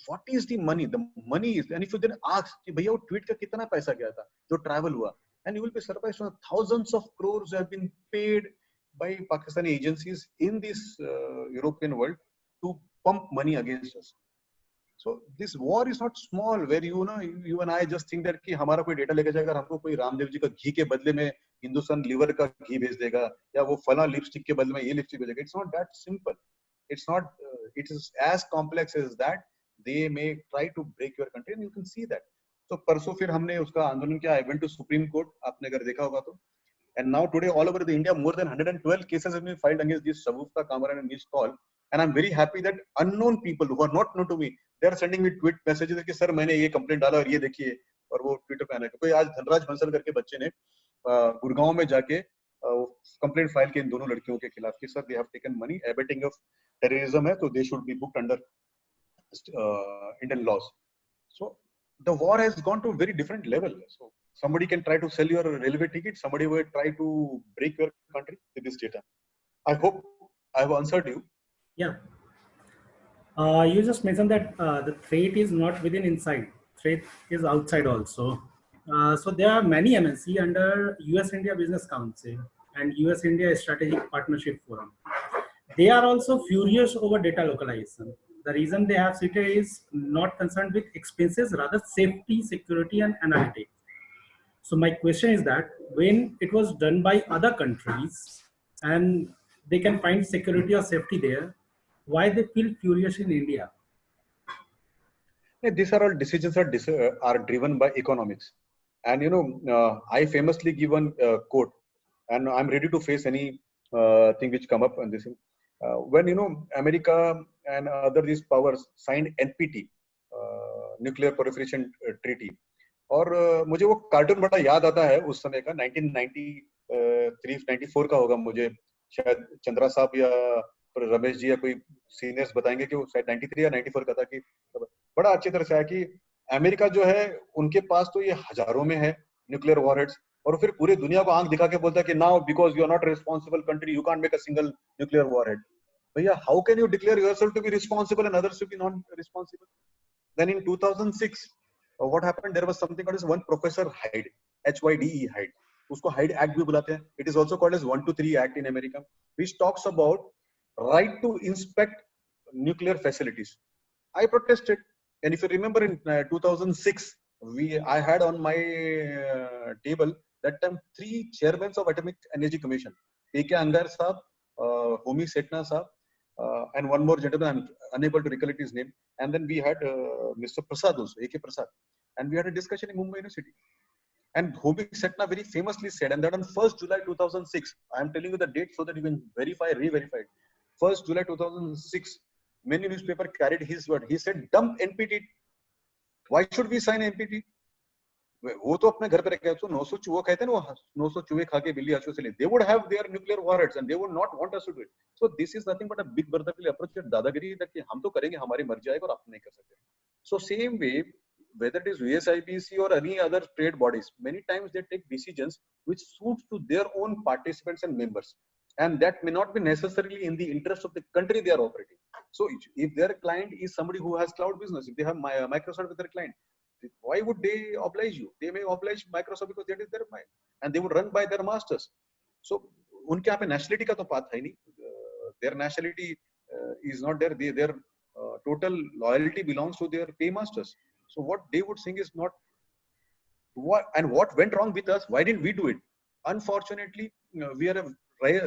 what is the money? The money is, and if you then ask कि भैया वो tweet का कितना पैसा गया था जो travel हुआ, and you will be surprised, thousands of crores have been paid by Pakistani agencies in this European world to pump money against us. So this war is not small, where you and I just think that कि हमारा कोई data लेके जाएगा, हमको कोई रामदेव जी का घी के बदले में हिंदुस्तान लीवर का घी भेज देगा, या वो फला लिपस्टिक के बदले में ये लिपस्टिक भेजेगा. It's not that simple. It's not. It is as complex as that. They may try to break your country, and you can see that. So परसों फिर हमने उसका आंदोलन किया. I went to Supreme Court. आपने अगर देखा होगा तो. And now today all over the India, more than 112 cases have been filed against this Shagufta Kamaran and Nish Kaul. And I'm very happy that unknown people who are not known to me, they are sending me tweet messages कि sir मैंने ये complaint डाला और ये देखिए, और वो Twitter पे आने का. कोई आज धनराज बंसल करके बच्चे ने गुड़गांव में जाके कंप्लेंट फाइल की इन दोनों लड़कियों के खिलाफ कि sir they have taken money, abetting of terrorism है, तो they should be booked under Indian laws. So the war has gone to a very different level. So somebody can try to sell your railway ticket, somebody will try to break your country with this data. I hope I have answered you. Yeah. You just mentioned that the threat is not within inside, threat is outside also. So there are many MNC under US-India Business Council and US-India Strategic Partnership Forum. They are also furious over data localization. The reason they have cited is not concerned with expenses, rather safety, security, and analytics. So my question is that when it was done by other countries and they can find security or safety there, why they feel furious in India? Yeah, these are all decisions are driven by economics. And I famously give one quote, and I'm ready to face any thing which come up on this. When America and other these powers signed NPT, Nuclear Proliferation Treaty, और मुझे वो cartoon बड़ा याद आता है उस समय का, 1993-94 का होगा, मुझे शायद चंद्रा साहब या रमेश जी या कोई सीनियर्स बताएंगे कि वो शायद 93 या 94 का था, कि बड़ा अच्छी तरह से है कि अमेरिका जो है उनके पास तो ये हजारों में है न्यूक्लियर वॉरहेड्स, और फिर पूरी दुनिया को आंख दिखा के बोलता है कि now because you are not responsible country you can't make a single nuclear warhead. भैया, how can you declare yourself to be responsible and others to be not responsible? Then in 2006 what happened, there was something called as one professor Hyde, HYDE Hyde, उसको Hyde act भी बुलाते हैं. It is also called as 123 act in America, which talks about right to inspect nuclear facilities. I protested, and if you remember in 2006, I had on my table that time 3 chairmen of Atomic Energy Commission, A.K. Angar Saab, Homi Setna Saab, and one more gentleman, I'm unable to recollect his name, and then we had Mr. Prasad also, A.K. Prasad, and we had a discussion in Mumbai University. And Homi Setna very famously said, and that on 1st July 2006, I am telling you the date so that you can verify, re-verify it. 1st July 2006, many newspaper carried his word. He said, dump NPT. Why should we sign NPT? वो तो अपने घर पे रखे, तो 900 चूहे कहते हैं ना, वो 900 चूहे खा के बिल्ली आंसू से ले. They would have their nuclear warheads and they would not want us to do it. So this is nothing but a big brotherly approach, दादागिरी, that हम तो करेंगे, हमारी मर्जी आएगी और आप नहीं कर सकते. So same way, whether it is USIPC or any other trade bodies, many times they take decisions which suit to their own participants and members. And that may not be necessarily in the interest of the country they are operating. So if their client is somebody who has cloud business, if they have Microsoft with their client, why would they oblige you? They may oblige Microsoft because that is their mind, and they would run by their masters. So उनके यहाँ पे nationality का तो बात है नहीं. Their nationality is not there. Their total loyalty belongs to their paymasters. So what they would think is not what went wrong with us. Why didn't we do it? Unfortunately, we are a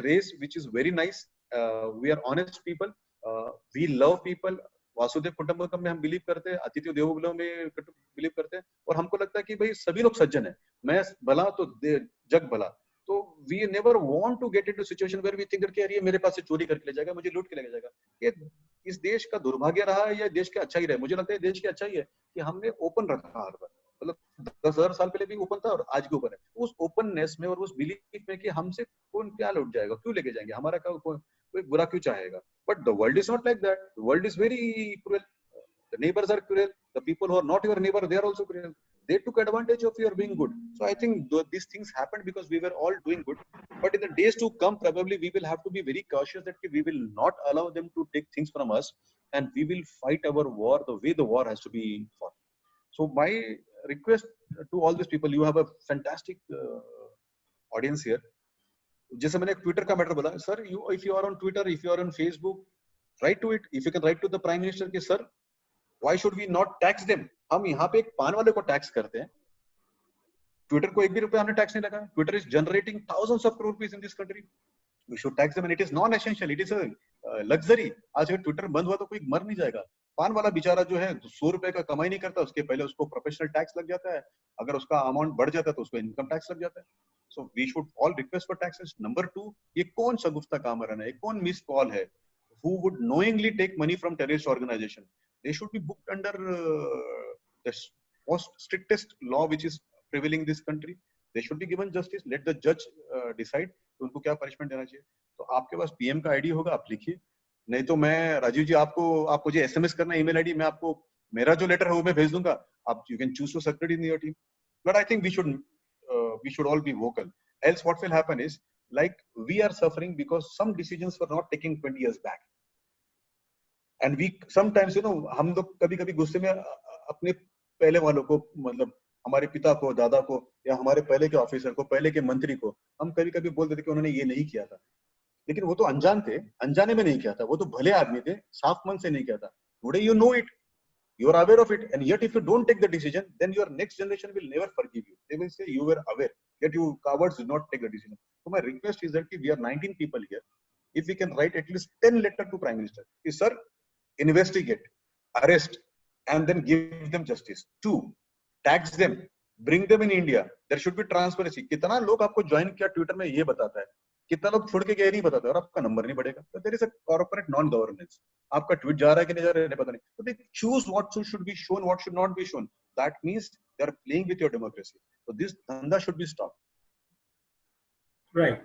race which is very nice. We are honest people. We love people. Vasudev कुटुंबकम में हम believe करते हैं, अतिथि देवो भव में believe करते हैं, और हमको लगता है कि भाई सभी लोग सज्जन हैं, मैं भला तो जग भला. तो we never want to get into a situation where we think that ये मेरे पास से चोरी करके ले जाएगा, मुझे लूट के ले जाएगा. ये इस देश का दुर्भाग्य रहा है या देश का अच्छा ही रहा है? मुझे लगता है देश की अच्छा ही है कि हमने ओपन रखा हर बार. मतलब 10,000 साल पहले भी ओपन था और आज भी ओपन है. उस ओपननेस में और उस बिलीफ में कि हमसे कौन क्या लूट जाएगा, क्यों लेके जाएंगे, हमारा कोई बुरा क्यों चाहेगा. But the world is not like that. The world is very cruel. The neighbors are cruel. The people who are not your neighbor, they are also cruel. they took advantage of your being good. So I think these things happened because we were all doing good. But in the days to come, probably we will have to be very cautious that we will not allow them to take things from us, and we will fight our war the way the war has to be fought. So my request to all these people, you have a fantastic audience here. जैसे मैंने Twitter का matter बोला, sir you if you are on Twitter, if you are on Facebook, write to it. If you can write to the prime minister कि sir why should we not tax them. हम यहाँ पे एक पान वाले को tax करते हैं, ट्विटर को एक भी रुपया हमने टैक्स नहीं लगाया. Twitter is generating thousands of crore rupees in this country. We should tax them, and it is non-essential. It is a luxury. आज अगर ट्विटर बंद हुआ तो कोई मर नहीं जाएगा. पान वाला बेचारा जो है 100 रुपए का कमाई नहीं करता, उसके पहले उसको प्रोफेशनल टैक्स लग जाता है. अगर उसका अमाउंट बढ़ जाता है तो उसको इनकम टैक्स लग जाता है. So we should all request for taxes. Number 2, ये कौन सगुफ्ता कामरान है, कौन मिस कॉल है, who would knowingly take money from terrorist organization? They should be booked under the most strictest law which is prevailing in this country. They should be given justice. Let the judge decide कि उनको क्या punishment देना चाहिए. तो आपके पास PM का ID होगा, आप लिखिए. नहीं तो मैं राजीव जी आपको जो एसएमएस करना है ईमेल आईडी, मैं आपको मेरा जो लेटर है वो मैं भेज दूंगा. आप you can choose to secretary in your team. But I think we should all be vocal. Else what will happen is, like, we are suffering because some decisions were not taken 20 years back. And we sometimes, हम लोग कभी-कभी गुस्से में अपने पहले वालों को, मतलब हमारे पिता को, दादा को, या हमारे पहले के ऑफिसर को, पहले के मंत्री को, हम कभी-कभी बोल देते कि उन्होंने ये नहीं किया था. लेकिन वो तो अनजान थे, अनजाने में नहीं किया था. वो तो भले आदमी थे, साफ मन से नहीं किया था. Today you know it. You are aware of it, and yet if you don't take the decision, then your next generation will never forgive you. They will say you were aware, yet you cowards did not take the decision. So my request is that we are 19 people here. If we can write at least 10 letters to Prime Minister, sir, investigate, arrest, and then give them justice. 2, tax them, bring them in India. There should be transparency. कितना लोग आपको join किया Twitter में ये बताता है, कितना लोग छोड़ के गए नहीं बताते, और आपका नंबर नहीं बढ़ेगा. तो there is a corporate non governance. आपका ट्वीट जा रहा है कि नहीं जा रहा है पता नहीं. तो they choose what should be shown, what should not be shown. That means they are playing with your democracy. So this dhanda should be stopped. Right.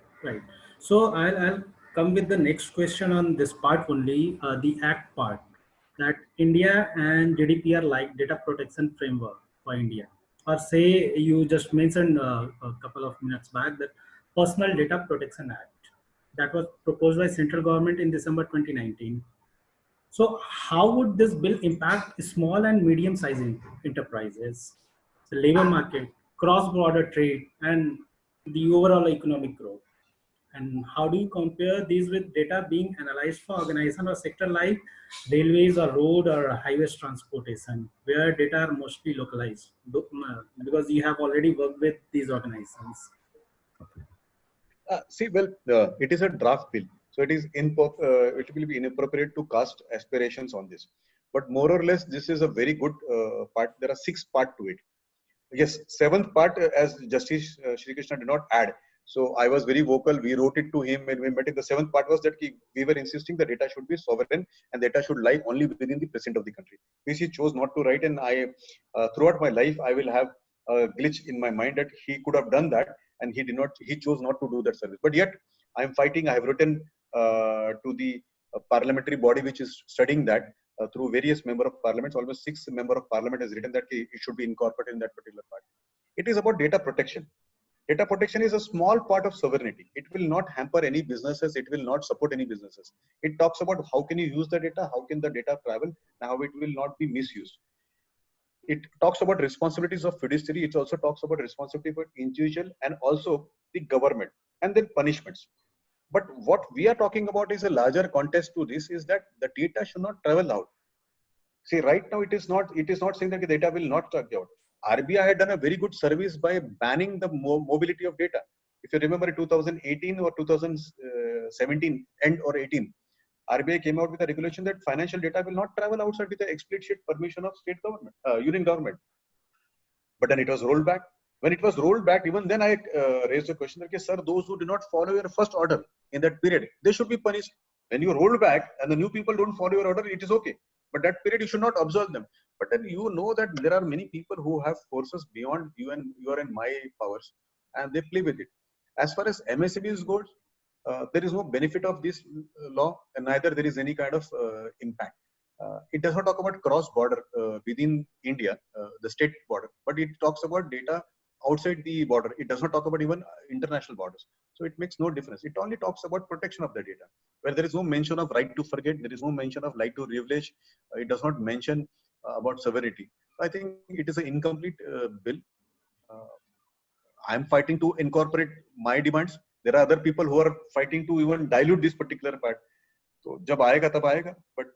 So I'll come with the next question on this part only, the act part, that India and GDPR like data protection framework for India, or say you just mentioned a couple of minutes back that Personal Data Protection Act that was proposed by central government in December 2019. So how would this bill impact small and medium-sized enterprises, the labor market, cross-border trade, and the overall economic growth? And how do you compare these with data being analyzed for organization or sector like railways or road or highways transportation, where data are mostly localized? Because you have already worked with these organizations. It is a draft bill, so it will be inappropriate to cast aspirations on this. But more or less, this is a very good part. There are 6 parts to it. Yes, 7th part, as Justice Shri Krishna did not add. So I was very vocal. We wrote it to him when we met him. The 7th part was that we were insisting the data should be sovereign and data should lie only within the president of the country. Which he chose not to write, and I, throughout my life, I will have a glitch in my mind that he could have done that, and he did not. He chose not to do that service. But yet, I am fighting. I have written to the parliamentary body which is studying that. Through various member of parliaments, almost 6 member of parliament has written that it should be incorporated in that particular part. It is about data protection. Data protection is a small part of sovereignty. It will not hamper any businesses. It will not support any businesses. It talks about how can you use the data, how can the data travel, and how it will not be misused. It talks about responsibilities of fiduciary. It also talks about responsibility for individual and also the government, and then punishments. But what we are talking about is a larger context to this, is that the data should not travel out. See, right now it is not saying that the data will not travel out. RBI had done a very good service by banning the mobility of data. If you remember, 2018 or 2017 end or 18, RBI came out with a regulation that financial data will not travel outside with the explicit permission of state government, union government. But then it was rolled back. When it was rolled back, even then I raised the question that, sir, those who do not follow your first order in that period, they should be punished. When you roll back and the new people don't follow your order, it is okay. But that period, you should not absolve them. But then you know that there are many people who have forces beyond your and my powers, and they play with it. As far as MSMEs goes, there is no benefit of this law, and neither there is any kind of impact. it does not talk about cross border within India, the state border, but it talks about data outside the border. It does not talk about even international borders. So it makes no difference. It only talks about protection of the data, where there is no mention of right to forget. There is no mention of right to privilege. It does not mention about sovereignty. I think it is an incomplete bill. I am fighting to incorporate my demands. There are other people who are fighting to even dilute this particular part. So जब आएगा तब आएगा, but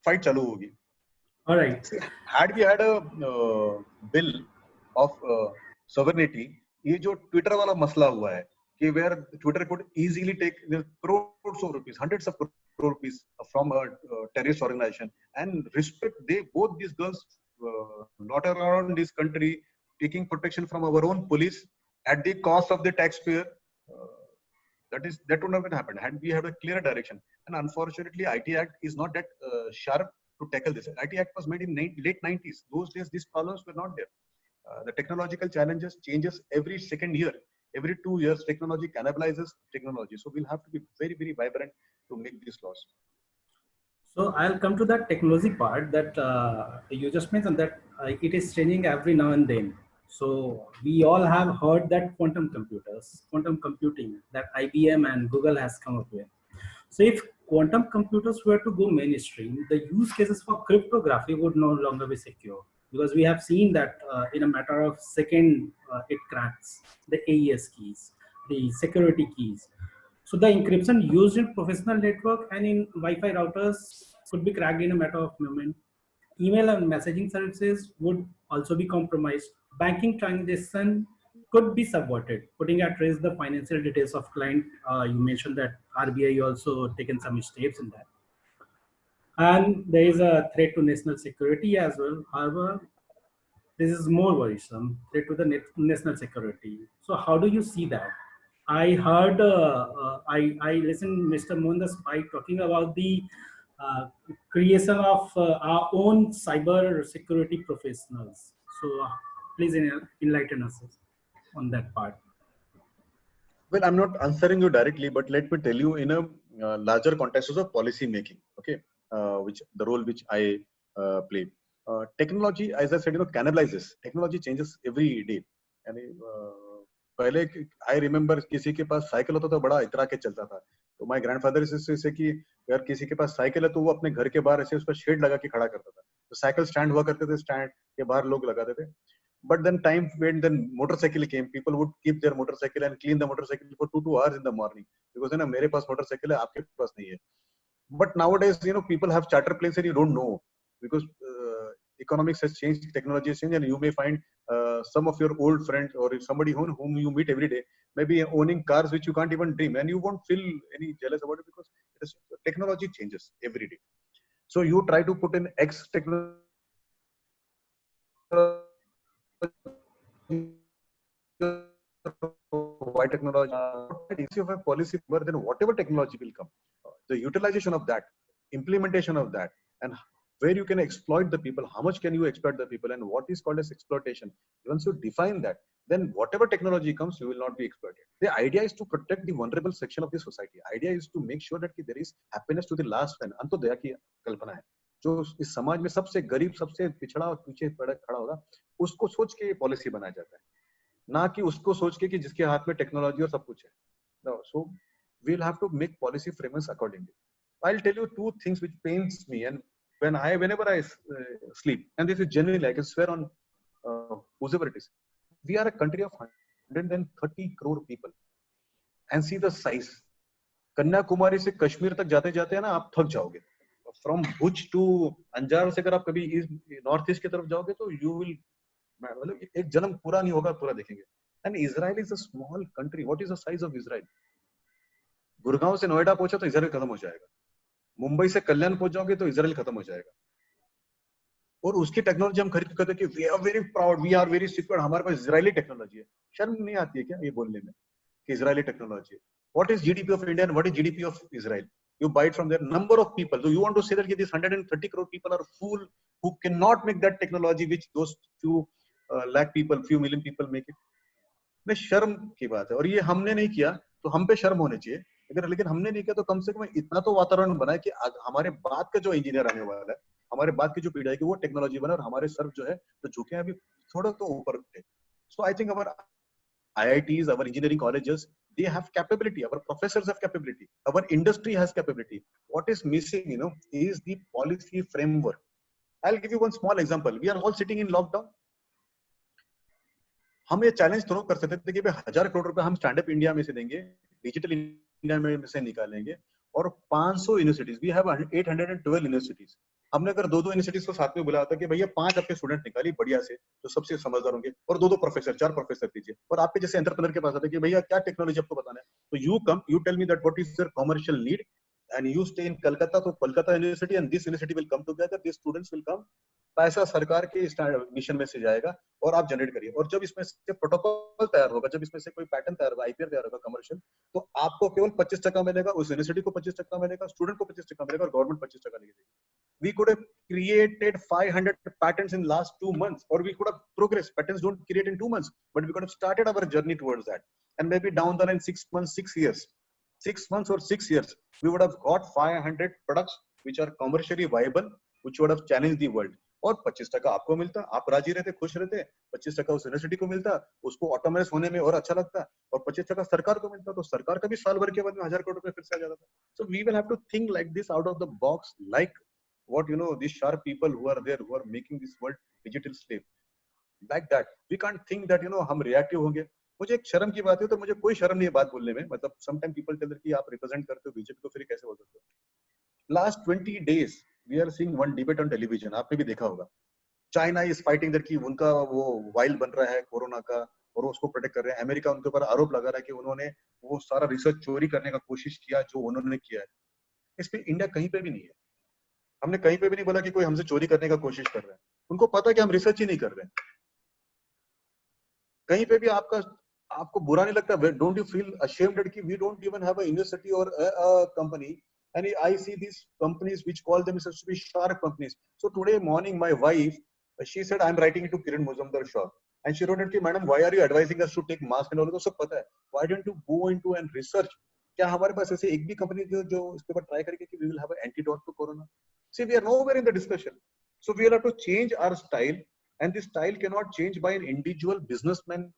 fight चालू होगी. All right. See, had we had a bill of sovereignty, ये जो Twitter वाला मसला हुआ है कि where Twitter could easily take crores of rupees, hundreds of crore rupees from a terrorist organization and respect both these girls not around this country taking protection from our own police at the cost of the taxpayer. That would not have happened had we had a clear direction. And unfortunately, IT Act is not that sharp to tackle this. IT Act was made in late 90s. Those days, these problems were not there. The technological challenges changes every second year. Every 2 years, technology cannibalizes technology. So we'll have to be very, very vibrant to make these laws. So I'll come to that technology part that you just mentioned that it is changing every now and then. So we all have heard that quantum computing that IBM and Google has come up with. So if quantum computers were to go mainstream, the use cases for cryptography would no longer be secure, because we have seen that in a matter of second, it cracks the AES keys, the security keys. So the encryption used in professional network and in Wi-Fi routers could be cracked in a matter of moment. Email and messaging services would also be compromised. Banking transaction could be subverted, putting at risk the financial details of client. You mentioned that RBI also taken some steps in that. And there is a threat to national security as well. However, this is more worrisome threat to the national security. So how do you see that? I heard, I listened Mr. Mohandas Pai talking about the creation of our own cyber security professionals. So please enlighten us on that part. Well, I'm not answering you directly, but let me tell you in a larger context of policy making, okay, which the role which I play. Technology, as I said, cannibalizes. Technology changes every day. And पहले I remember किसी के पास cycle होता था बड़ा इतरा के चलता था. तो my grandfather से कि यार किसी के पास साइकिल है तो वो अपने घर के बाहर ऐसे उस पर शेड लगा के खड़ा करता था. तो साइकिल स्टैंड हुआ करते थे, स्टैंड के बाहर लोग लगाते थे. But then time went, then motorcycle came. People would keep their motorcycle and clean the motorcycle for 2 hours in the morning because मेरे पास motorcycle है, आपके पास नहीं है. But nowadays, people have charter planes and you don't know because economics has changed, technology has changed, and you may find some of your old friends or somebody whom you meet every day maybe owning cars which you can't even dream, and you won't feel any jealous about it because technology changes every day. So you try to put in X technology. Why technology? If you have a policy, then whatever technology will come, the utilization of that, implementation of that, and where you can exploit the people, how much can you exploit the people, and what is called as exploitation. Once you define that, then whatever technology comes, you will not be exploited. The idea is to protect the vulnerable section of the society. Idea is to make sure that there is happiness to the last man. Antyodaya की कल्पना है. जो इस समाज में सबसे गरीब, सबसे पिछड़ा और पीछे खड़ा होगा, उसको सोच के पॉलिसी बनाया जाता है, ना कि उसको सोच के कि जिसके हाथ में टेक्नोलॉजी और सब कुछ है. So we'll have to make policy frameworks accordingly. I'll tell you two things which pains me, and whenever I sleep, and this is genuinely, I can swear on whoever it is, we are a country of 130 crore people, and see the size. Kanyakumari से कश्मीर तक जाते जाते हैं ना, आप थक जाओगे. From Bhuj to Anjar से अगर आप कभी नॉर्थ ईस्ट की तरफ जाओगे तो you will, मतलब एक जन्म पूरा नहीं होगा, पूरा देखेंगे. And Israel is a small country. What is the size of Israel? Gurgaon से नोएडा पहुंचा तो इजराइल खत्म हो जाएगा. मुंबई से कल्याण पहुंच जाओगे तो इजराइल खत्म हो जाएगा. और उसकी टेक्नोलॉजी हम खरीद करते कि we are very proud, we are very secure, हमारे पास इजरायली टेक्नोलॉजी है. शर्म नहीं आती है क्या ये बोलने में कि इजरायली टेक्नोलॉजी है? What is GDP of India and what is GDP of Israel? You buy it from their number of people. So you want to say that these 130 crore people are fool who cannot make that technology which those few lakh people, few million people make it? नहीं, शर्म की बात है. और ये हमने नहीं किया तो हम पे शर्म होनी चाहिए. लेकिन हमने नहीं किया तो कम से कम इतना तो वातावरण बनाए कि हमारे बाद का जो इंजीनियर आने वाला है हमारे बाद की जो पीढ़ी आएगी वो टेक्नोलॉजी बने और हमारे सर जो है तो झुके अभी थोड़ा तो ऊपर उठे. So I think our IITs, our engineering colleges, they have capability. Our professors have capability. Our industry has capability. What is missing, is the policy framework. I'll give you one small example. We are all sitting in lockdown. हम ये challenge throw कर सकते थे कि भाई 1,000 करोड़ रुपए हम stand up India में से देंगे, डिजिटल इंडिया में से निकालेंगे और 500 यूनिवर्सिटीज, वी हैव 812 यूनिवर्सिटीज. हमने अगर दो यूनिवर्सिटीज को साथ में बुलाया था कि भैया 5 आपके स्टूडेंट निकालिए बढ़िया से जो सबसे समझदार होंगे और दो प्रोफेसर 4 प्रोफेसर दीजिए और आपके जैसे एंटरप्रेन्योर के पास आते कि भैया क्या टेक्नोलॉजी आपको बताना है, तो you tell me that what is your commercial need and you stay in Kolkata, so Kolkata University and this university will come together, these students will come, पैसा सरकार के मिशन में से जाएगा और आप जनरेट करिए. और जब इसमें से प्रोटोकॉल तैयार होगा, जब इसमें से कोई पैटर्न तैयार होगा, आईपीआर तैयार होगा कमर्शियल, तो आपको केवल 25% मिलेगा, उस यूनिवर्सिटी को 25% मिलेगा, स्टूडेंट को 25% मिलेगा और गवर्नमेंट 25% लेगी. We could have created 500 patents in last 2 months, or we could have progressed. Patents don't create in 2 months, but we could have started our journey towards that. And maybe down the line 6 months, 6 years, 6 months or 6 years, we would have got 500 products which are commercially viable, which would have challenged the world. और 25% आपको मिलता, आप राजी रहते, खुश रहते, 25% उस university को मिलता, उसको ऑटोनोमस होने में और अच्छा लगता, और 25% सरकार को मिलता, तो सरकार का भी साल भर के बाद में 1,000 करोड़ रुपए फिर से आ जाता था. So we will have to think like this, out of the box, like what these sharp people who are there, who are making this world digital slave, like that. We can't think that हम reactive होंगे. मुझे एक शर्म की बात है, तो मुझे कोई शर्म नहीं है बात बोलने में. मतलब समटाइम पीपल टेल कि आप रिप्रेजेंट करते हो बीजेपी को, फिर कैसे बोल सकते हो. Last 20 days we are seeing one debate on television, आपने भी देखा होगा. चाइना इज फाइटिंग दैट कि उनका वो वाइल बन रहा है कोरोना का और उसको प्रोटेक्ट कर रहे हैं. अमेरिका उनके ऊपर आरोप लगा रहा है कि उन्होंने वो सारा रिसर्च चोरी करने का कोशिश किया जो उन्होंने किया है. इस पे इंडिया कहीं पे भी नहीं है. हमने कहीं पे भी नहीं बोला कि कोई हमसे चोरी करने का कोशिश कर रहा है. उनको पता है कि हम रिसर्च ही नहीं कर रहे हैं. कहीं पे भी आपको बुरा नहीं लगता? डोंट यू फील ashamed कि we don't even have a university or a company, and I see these companies which call themselves to be sharp companies. So today morning my wife, she said I'm writing to Kiran Mazumdar Shaw, and she wrote कि madam why are you advising us to take mask and all. तो सब पता है. Why don't you go into and research? क्या हमारे पास ऐसे एक भी कंपनी जो इसके ऊपर ट्राई करेगी कि we will have an antidote to corona? See, we are nowhere in the discussion. So we will have to change our style, and this style cannot change by an individual businessman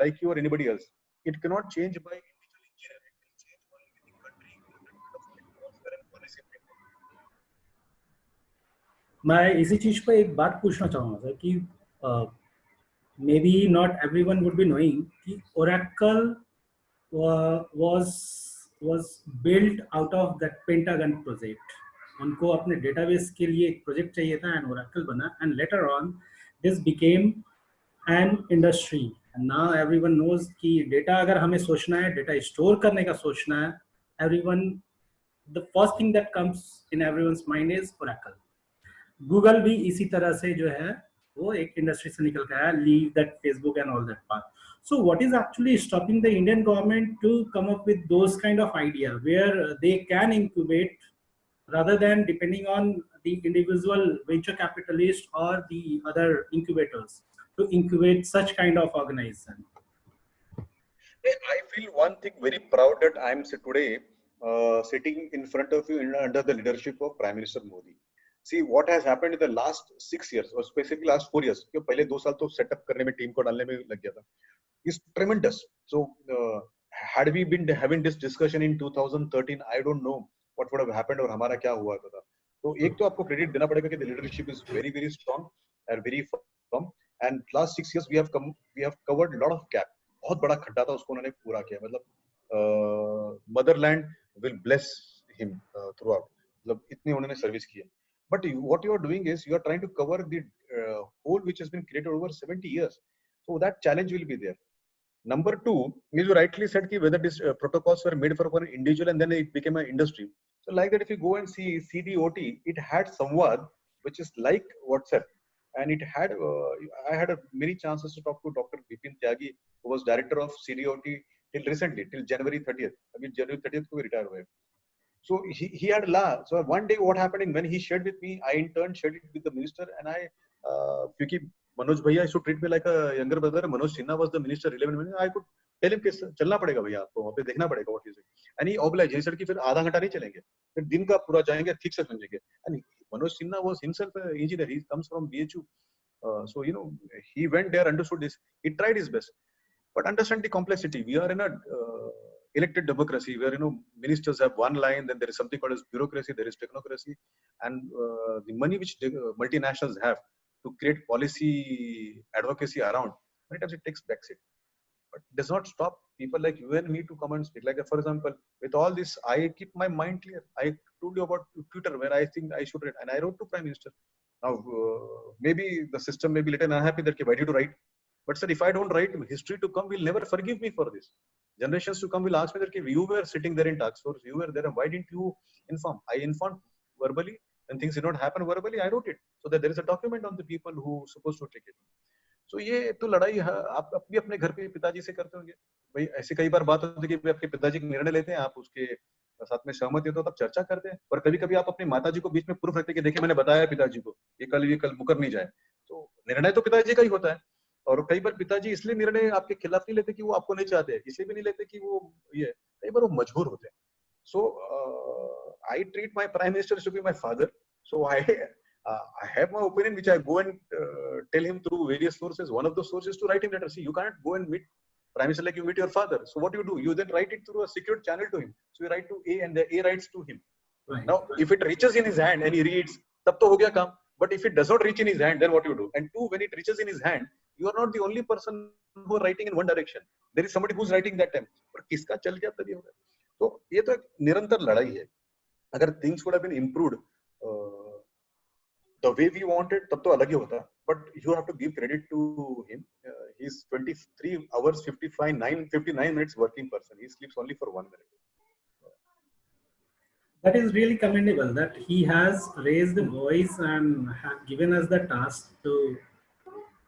like you or anybody else. It cannot change by individual engineer. It will change only with the country atmosphere and policy framework. मैं इसी चीज पे एक बात पूछना चाहूंगा sir कि may be not everyone would be knowing कि Oracle was built out of that Pentagon project. उनको अपने डेटाबेस के लिए एक प्रोजेक्ट चाहिए था एंड ओरेकल बना, and later on this became an industry. Now everyone knows कि डेटा अगर हमें सोचना है, डेटा स्टोर करने का सोचना है, everyone the first thing that comes in everyone's mind is Oracle. Google भी इसी तरह से जो है वो एक इंडस्ट्री से निकल के आया, leave that Facebook and all that part. So what is actually stopping the Indian government to come up with those kind of idea where they can incubate rather than depending on the individual venture capitalist or the other incubators to incubate such kind of organization? I feel one thing very proud that I am today sitting in front of you under the leadership of Prime Minister Modi. See what has happened in the last 6 years or specifically last 4 years. क्यों पहले 2 साल तो setup करने में, team को डालने में लग गया था. Is tremendous. So had we been having this discussion in 2013, I don't know what would have happened और हमारा क्या हुआ था. तो एक तो आपको क्रेडिट देना पड़ेगा कि the leadership is very very strong and very firm, and last 6 years we have covered a lot of gap. बहुत बड़ा खड्डा था, उसको उन्होंने पूरा किया. मतलब Motherland will bless him throughout. मतलब इतनी उन्होंने सर्विस की है. But what you are doing is you are trying to cover the hole which has been created over 70 years. So that challenge will be there. Number two, as you rightly said, whether these protocols were made for one individual and then it became an industry. So like that, if you go and see CDOT, it had Samvad, which is like WhatsApp, and it had. I had many chances to talk to Dr. Bipin Tyagi, who was director of CDOT till recently, till January 30th. I mean, January 30th, he retired away. So he had law. So one day, what happened when he shared with me, I in turn shared it with the minister, and I, because Manoj Bhaiya used to treat me like a younger brother. Manoj Sinha was the minister 11 minutes. I could tell him कि चलना पड़ेगा भैया, आपको वहाँ पे देखना पड़ेगा what he said. And he obliged. He said कि फिर आधा घंटा नहीं चलेंगे, फिर दिन का पूरा जाएंगे, ठीक से समझेंगे. And Manoj Sinha was himself an engineer. He comes from BHU. So, he went there, understood this. He tried his best. But understand the complexity. We are in a elected democracy where, ministers have one line, then there is something called as bureaucracy, there is technocracy. And the money which multinationals have to create policy advocacy around, many times it takes backseat. But does not stop people like you and me to come and speak. Like, for example, with all this, I keep my mind clear. I told you about Twitter, where I think I should write, and I wrote to Prime Minister. Now, maybe the system may be little unhappy that why did you write? But sir, if I don't write, history to come will never forgive me for this. Generations to come will ask me that you were sitting there in task force, you were there, and why didn't you inform? I informed verbally, and things did not happen verbally. I wrote it so that there is a document on the people who supposed to take it. So ये तो लड़ाई आप भी अपने घर पे पिताजी से करते होंगे भाई. ऐसे कई बार बात होती है कि आपके पिताजी के निर्णय लेते हैं, आप उसके साथ में सहमत हो तो तब चर्चा करते हैं. और कभी कभी आप अपनी माताजी को बीच में प्रूफ रखते हैं कि देखिए मैंने बताया पिताजी को ये कल मुकर नहीं जाए. तो निर्णय तो पिताजी का ही होता है. और कई बार पिताजी इसलिए निर्णय आपके खिलाफ नहीं लेते कि वो आपको नहीं चाहते, इसलिए भी नहीं लेते कि वो ये, कई बार वो मजबूर होते हैं. So I treat my prime minister to be my father. So I have my opinion, which I go and tell him through various sources. One of those sources to write him letter. See, you can't go and meet Prime Minister like you meet your father. So what do? You then write it through a secure channel to him. So you write to A, and the A writes to him. Right. Now, if it reaches in his hand and he reads, tab to ho gaya kaam. But if it does not reach in his hand, then what you do? And two, when it reaches in his hand, you are not the only person who are writing in one direction. There is somebody who's writing that time. But किसका चल गया तभी होगा. तो ये तो एक निरंतर लड़ाई है. अगर things would have been improved the way we wanted, तब तो अलग ही होता. But you have to give credit to him. He's 23 hours 59 minutes working person. He sleeps only for 1 minute. That is really commendable that he has raised the voice and have given us the task to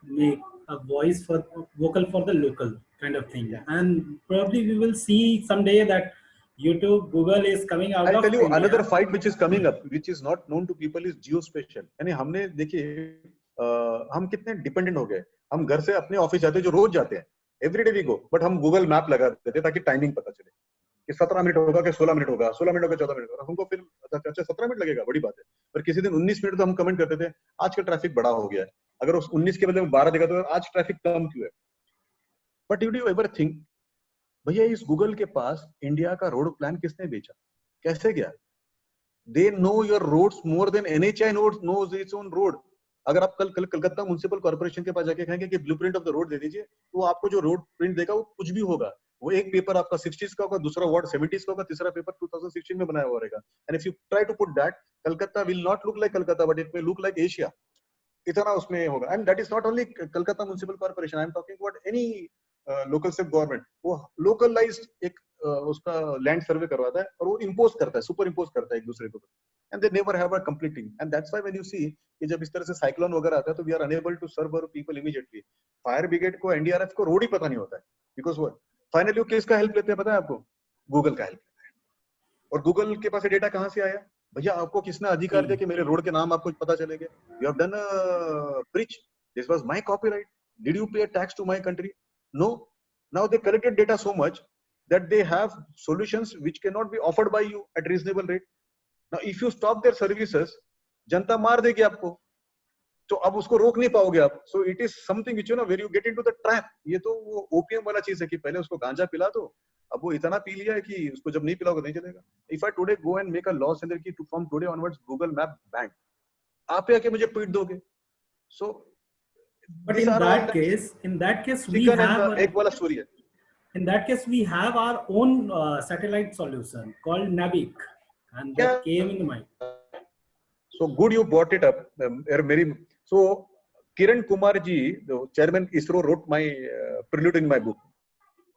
make a voice for vocal for the local kind of thing. Yeah. And probably we will see someday that YouTube, Google is coming out. I'll tell you India. Another fight which is coming up, which is not known to people, is geospatial. यानी हमने देखिए हम कितने dependent हो गए. हम घर से अपने ऑफिस जाते हैं, जो रोज जाते हैं, एवरीडे वी गो, बट हम गूगल मैप लगा देते ताकि टाइमिंग पता चले कि 17 मिनट होगा कि 16 मिनट होगा, 16 मिनट होगा 14 मिनट होगा. हमको फिर अच्छा 17 मिनट लगेगा, बड़ी बात है. पर किसी दिन 19 मिनट तो हम कमेंट करते थे आज का ट्रैफिक बड़ा हो गया है. अगर उस 19 के बदले में 12 देगा तो आज ट्रैफिक कम क्यों है. But do you ever think भैया इस गूगल के पास इंडिया का रोड प्लान किसने बेचा, कैसे गया? They know your roads more than NHAI knows its own road. अगर आप कल कलकत्ता म्युनिसिपल कॉर्पोरेशन के पास जाके कहेंगे कि ब्लूप्रिंट ऑफ द रोड दे दीजिए, तो आपको जो रोड प्रिंट देगा वो कुछ भी होगा. वो एक पेपर आपका 60s का होगा, दूसरा वार्ड 70s का होगा, तीसरा पेपर 2016 में बनाया हुआ रहेगा. And if you try to put that, Calcutta will not look like Calcutta, but it will look like Asia. इतना उसमें होगा. And that is not only Calcutta municipal corporation, I am talking about any local state government. वो localized एक उसका land survey करवाता है और वो इंपोज करता है, सुपर इंपोज करता है एक दूसरे के ऊपर. And they never have a completing. And that's why when you see कि जब इस तरह से साइक्लोन वगैरह आता है तो we are enable to serve our people immediately. Fire brigade को, एनडीआरएफ को रोड ही पता नहीं होता है, बिकॉज वो फाइनली किसका हेल्प लेते हैं पता है आपको? गूगल का हेल्प लेते हैं. और गूगल के पास डेटा कहां से आया भैया? आपको किसने अधिकार दिया कि मेरे रोड के नाम आपको पता चलेंगे? You have done a bridge, this was my copyright, did you pay tax to my country? No. Now they collected data so much that they have solutions which cannot be offered by you at reasonable rate. Now if you stop their services, जनता मार देगी आपको, तो अब उसको रोक नहीं पाओगे आप. So it is something which where you get into the trap. ये तो वो ओपीएम वाला चीज है कि पहले उसको गांजा पिला दो, अब वो इतना पी लिया है कि उसको जब नहीं पिलाओगे नहीं चलेगा. If I today go and make a law saying कि from today onwards Google Map banned, आप आके मुझे पीट दोगे. So but in that case we have एक वाला स्टोरी है. In that case we have our own satellite solution called Navic, and that came in mind. So good you brought it up. So Kiran Kumar ji, the chairman ISRO, wrote my prelude in my book,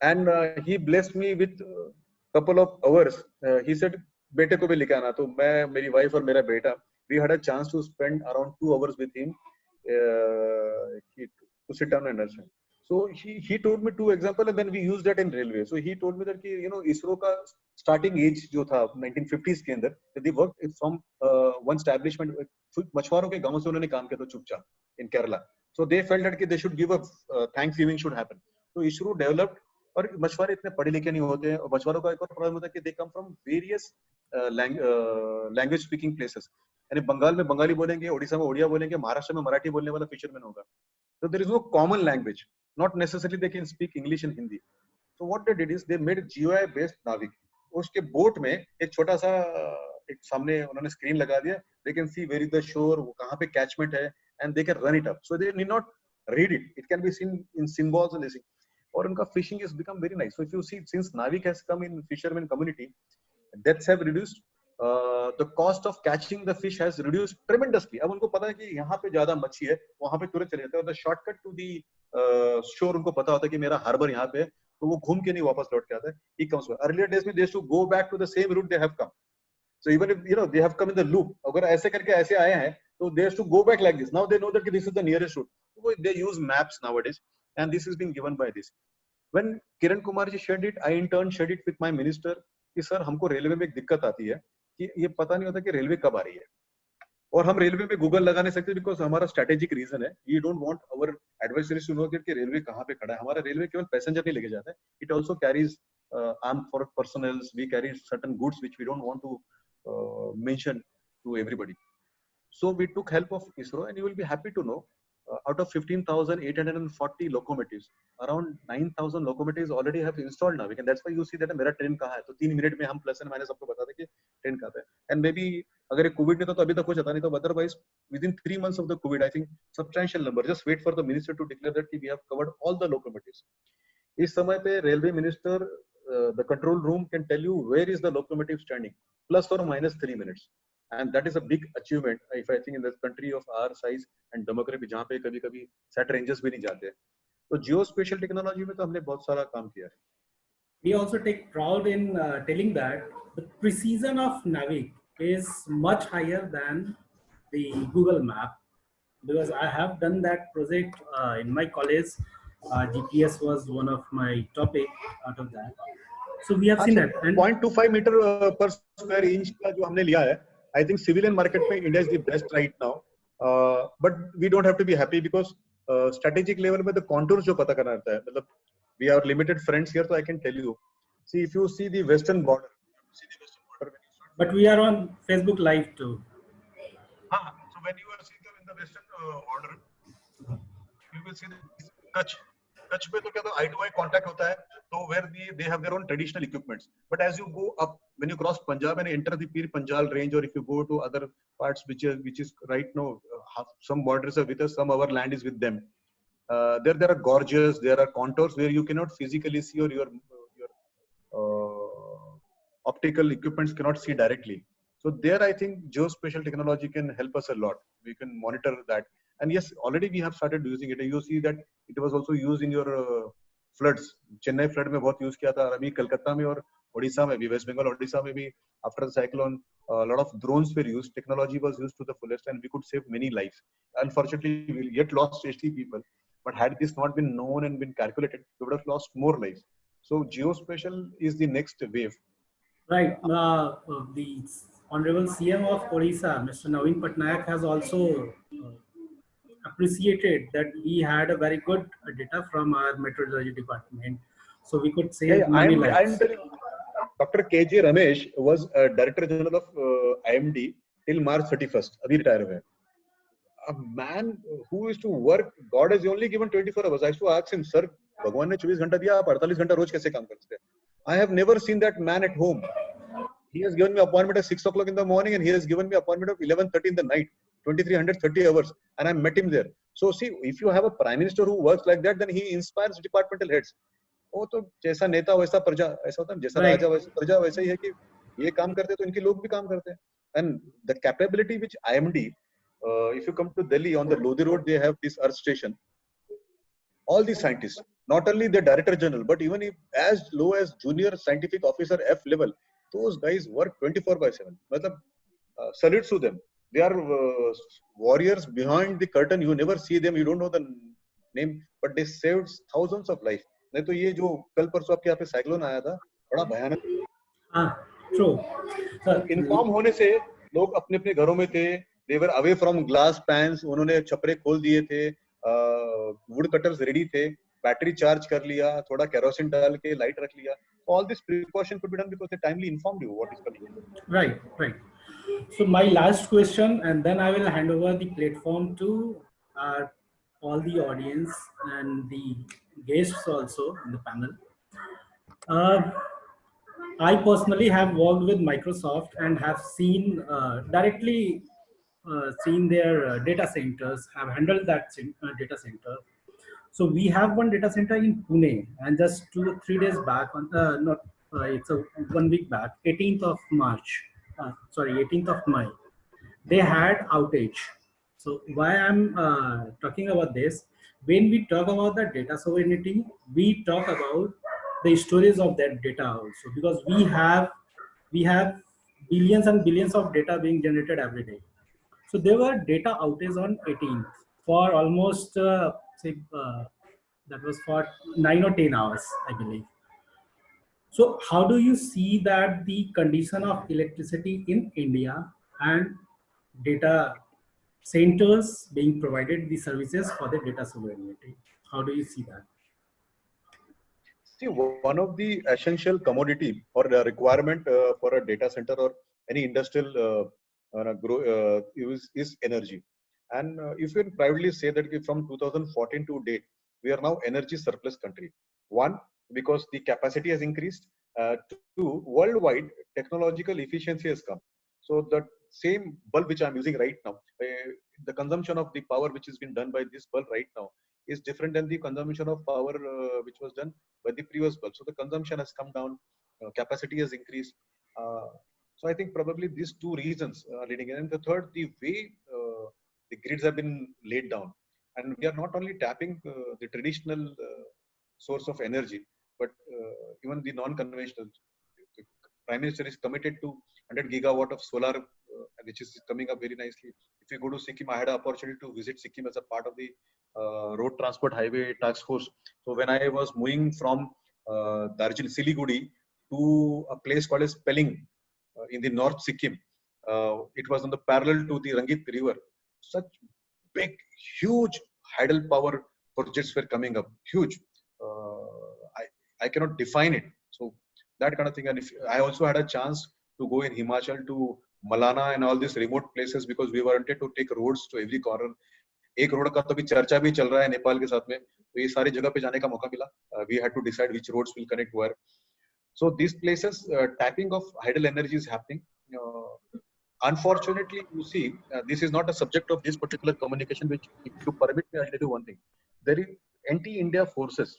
and he blessed me with a couple of hours. He said बेटे को भी लेके आना. तो मैं, मेरी wife और मेरा बेटा, we had a chance to spend around 2 hours with him to sit down and understand. So he told me 2 examples, and then we used that in railway. So he told me that कि ISRO का starting age जो था 1950s के अंदर, they worked from one establishment. मछुआरों के गांव से उन्होंने काम किया था चुपचाप in Kerala. So they felt that कि they should give a Thanksgiving should happen. So ISRO developed. और मछुआरे इतने पढ़े लिखे नहीं होते हैं, और मछुआरों का एक और प्रॉब्लम होता है कि they come from various language speaking places. यानी बंगाल में बंगाली बोलेंगे, ओडिशा में ओडिया बोलेंगे, महाराष्ट्र में मराठी बोलने वाला फिशरमैन होगा. So there is no common language. Not necessarily they can speak English and Hindi. So what they did is they made GUI based Navic. उसके बोट में एक छोटा सा एक सामने उन्होंने स्क्रीन लगा दिया. They can see where is the shore, कहाँ पे catchment है, and they can run it up. So they need not read it. It can be seen in symbols and this. और उनका fishing has become very nice. So if you see, since Navic has come in fisherman community, deaths have reduced. The cost of catching the fish has reduced tremendously. अब उनको पता है कि यहाँ पे ज्यादा मच्छी है, वहाँ पे तुरंत चले जाते हैं. और the shortcut to the shore उनको पता होता है कि मेरा हार्बर यहाँ पे है, तो वो घूम के नहीं वापस लौट के आता है. He comes back. Earlier days में they used to go back to the same route they have come. So even if they have come in the loop, अगर ऐसे करके ऐसे आए हैं, तो they used to go back like this. Now they know that this is the nearest route. So they use maps nowadays, and this is being given by this. When Kiran Kumar ji shared it, I in turn shared it with my minister कि sir हमको railway में एक दिक्कत आती है कि ये पता नहीं होता कि रेलवे कब आ रही है, और हम रेलवे में गूगल लगा नहीं सकते बिकॉज हमारा स्ट्रेटेजिक रीजन है. We don't want our advisories to know कि रेलवे कहाँ पे खड़ा है. हमारा रेलवे केवल पैसेंजर नहीं लेके जाता है, it also carries armed for personnels. We carry certain goods which we don't want to mention to everybody. So we took help of ISRO, and you will be happy to know, out of 15,840 locomotives, around 9,000 locomotives already have installed Navic, and that's why you see that मेरा train कहाँ है, तो 3 minute में हम plus and minus आपको बता दें कि ट्रेन कहाँ पे है. एंड मे बी अगर ये कोविड नहीं था तो अभी तक कुछ आता नहीं, तो otherwise within 3 months of the COVID, I think substantial number. Just wait for the minister to declare that we have covered all the locomotives. इस समय पे railway minister, the control room can tell you where is the locomotive standing, plus or minus 3 minutes. And that is a big achievement, if I think in the country of our size and demography, जहाँ पे कभी-कभी set ranges भी नहीं जाते हैं. तो geospatial technology में तो हमने बहुत सारा काम किया है. We also take proud in telling that the precision of Navic is much higher than the Google Map, because I have done that project in my college. GPS was one of my topic out of that. So we have seen that. And 0.25 meter per square inch का जो हमने लिया है, I think civilian market में India is the best right now. But we don't have to be happy because strategic level में the contours जो पता करना रहता है. मतलब we have limited friends here, so I can tell you. See, if you see the western border, but we are on Facebook Live too. So when you are seeing in the western border, you will see the Kutch पे तो क्या तो eye to eye contact होता है, तो where they have their own traditional equipments. But as you go up, when you cross Punjab and enter the Pir Panjal range, or if you go to other parts which is right now, some borders are with us, some our land is with them. There are gorges, there are contours where you cannot physically see, or your optical equipments cannot see directly. So there, I think geospatial technology can help us a lot. We can monitor that. And yes, already we have started using it. You see that it was also used in your floods. Chennai flood में बहुत use किया था. अभी कलकत्ता में और ओडिशा में भी, waste Bengal Odisha में भी, after the cyclone, a lot of drones were used. Technology was used to the fullest, and we could save many lives. Unfortunately, we yet lost 80 people. But had this not been known and been calculated, we would have lost more lives. So geospatial is the next wave. Right. The Honorable CM of Odisha, Mr. Naveen Patnaik, has also appreciated that we had a very good data from our meteorology department, so we could save many lives. Dr. KJ Ramesh was Director General of IMD till March 31st. Abhi retire हुए. A man who used to work, God has only given 24 hours. I used to ask him, sir, भगवान ने 24 घंटा दिया, आप 48 घंटा रोज कैसे काम करते हैं? I have never seen that man at home. He has given me appointment at 6 o'clock in the morning, and he has given me appointment of 11:30 in the night, 2330 hours, and I met him there. So see, if you have a prime minister who works like that, then he inspires departmental heads. वो तो जैसा नेता वैसा प्रजा, ऐसा होता है, जैसा राजा वैसा प्रजा, वैसा ही है कि ये काम करते तो इनके लोग भी काम करते हैं. And the capability which IMD, if you come to Delhi on the Lodi Road, they have this Earth station. All these scientists, not only the Director General, but even if as low as junior scientific officer F level, those guys work 24/7. मतलब salutes to them. They are warriors behind the curtain. You never see them. You don't know the name, but they saved thousands of lives. नहीं तो ये जो कल परसों आपके यहाँ पे साइक्लोन आया था, बड़ा भयानक. True. इन्फॉर्म होने से लोग अपने अपने घरों में थे. They were away from glass pans. उन्होंने छपरे खोल दिए थे. वुड कटर्स रेडी थे. बैटरी चार्ज कर लिया, थोड़ा केरोसिन डाल के लाइट रख लिया. All this precaution could be done because they timely informed you what is coming. Right. So my last question, and then I will hand over the platform to all the audience and the guests also in the panel. Uh, I personally have worked with Microsoft and have seen directly seen their data centers, have handled that data center. So we have one data center in Pune, and just 2 or 3 days back, on not it's a 1 week back, 18th of March, sorry, 18th of May, they had outage. So why I'm talking about this? When we talk about the data sovereignty, we talk about the stories of that data also, because we have billions and billions of data being generated every day. So there were data outages on 18th for almost say that was for 9 or 10 hours, I believe. So how do you see that the condition of electricity in India and data centers being provided the services for the data sovereignty? How do you see that? See, one of the essential commodity or the requirement for a data center or any industrial is energy. And if you can privately say that from 2014 to date, we are now energy surplus country. One, because the capacity has increased. Two, worldwide technological efficiency has come. So the same bulb which I'm using right now, the consumption of the power which has been done by this bulb right now is different than the consumption of power which was done by the previous bulb. So the consumption has come down, capacity has increased. So I think probably these two reasons are leading. And the third, the way the grids have been laid down, and we are not only tapping the traditional source of energy, but even the non-conventional. The Prime Minister is committed to 100 gigawatt of solar, which is coming up very nicely. If you go to Sikkim, I had an opportunity to visit Sikkim as a part of the road transport highway task force. So when I was moving from Darjeeling, Siliguri to a place called as Pelling in the North Sikkim, it was on the parallel to the Rangit River. Such big, huge hydel power projects were coming up. Huge. I cannot define it. So that kind of thing. And if I also had a chance to go in Himachal to Malana and all these remote places because we wanted to take roads to every corner. एक road का तो अभी चर्चा भी चल रहा है नेपाल के साथ में, तो ये सारी जगह पे जाने का मौका मिला. We had to decide which roads will connect where. So these places, tapping of hydel energy is happening. Unfortunately, you see, this is not a subject of this particular communication. Which, if you permit me, I'll tell you one thing. There is anti-India forces.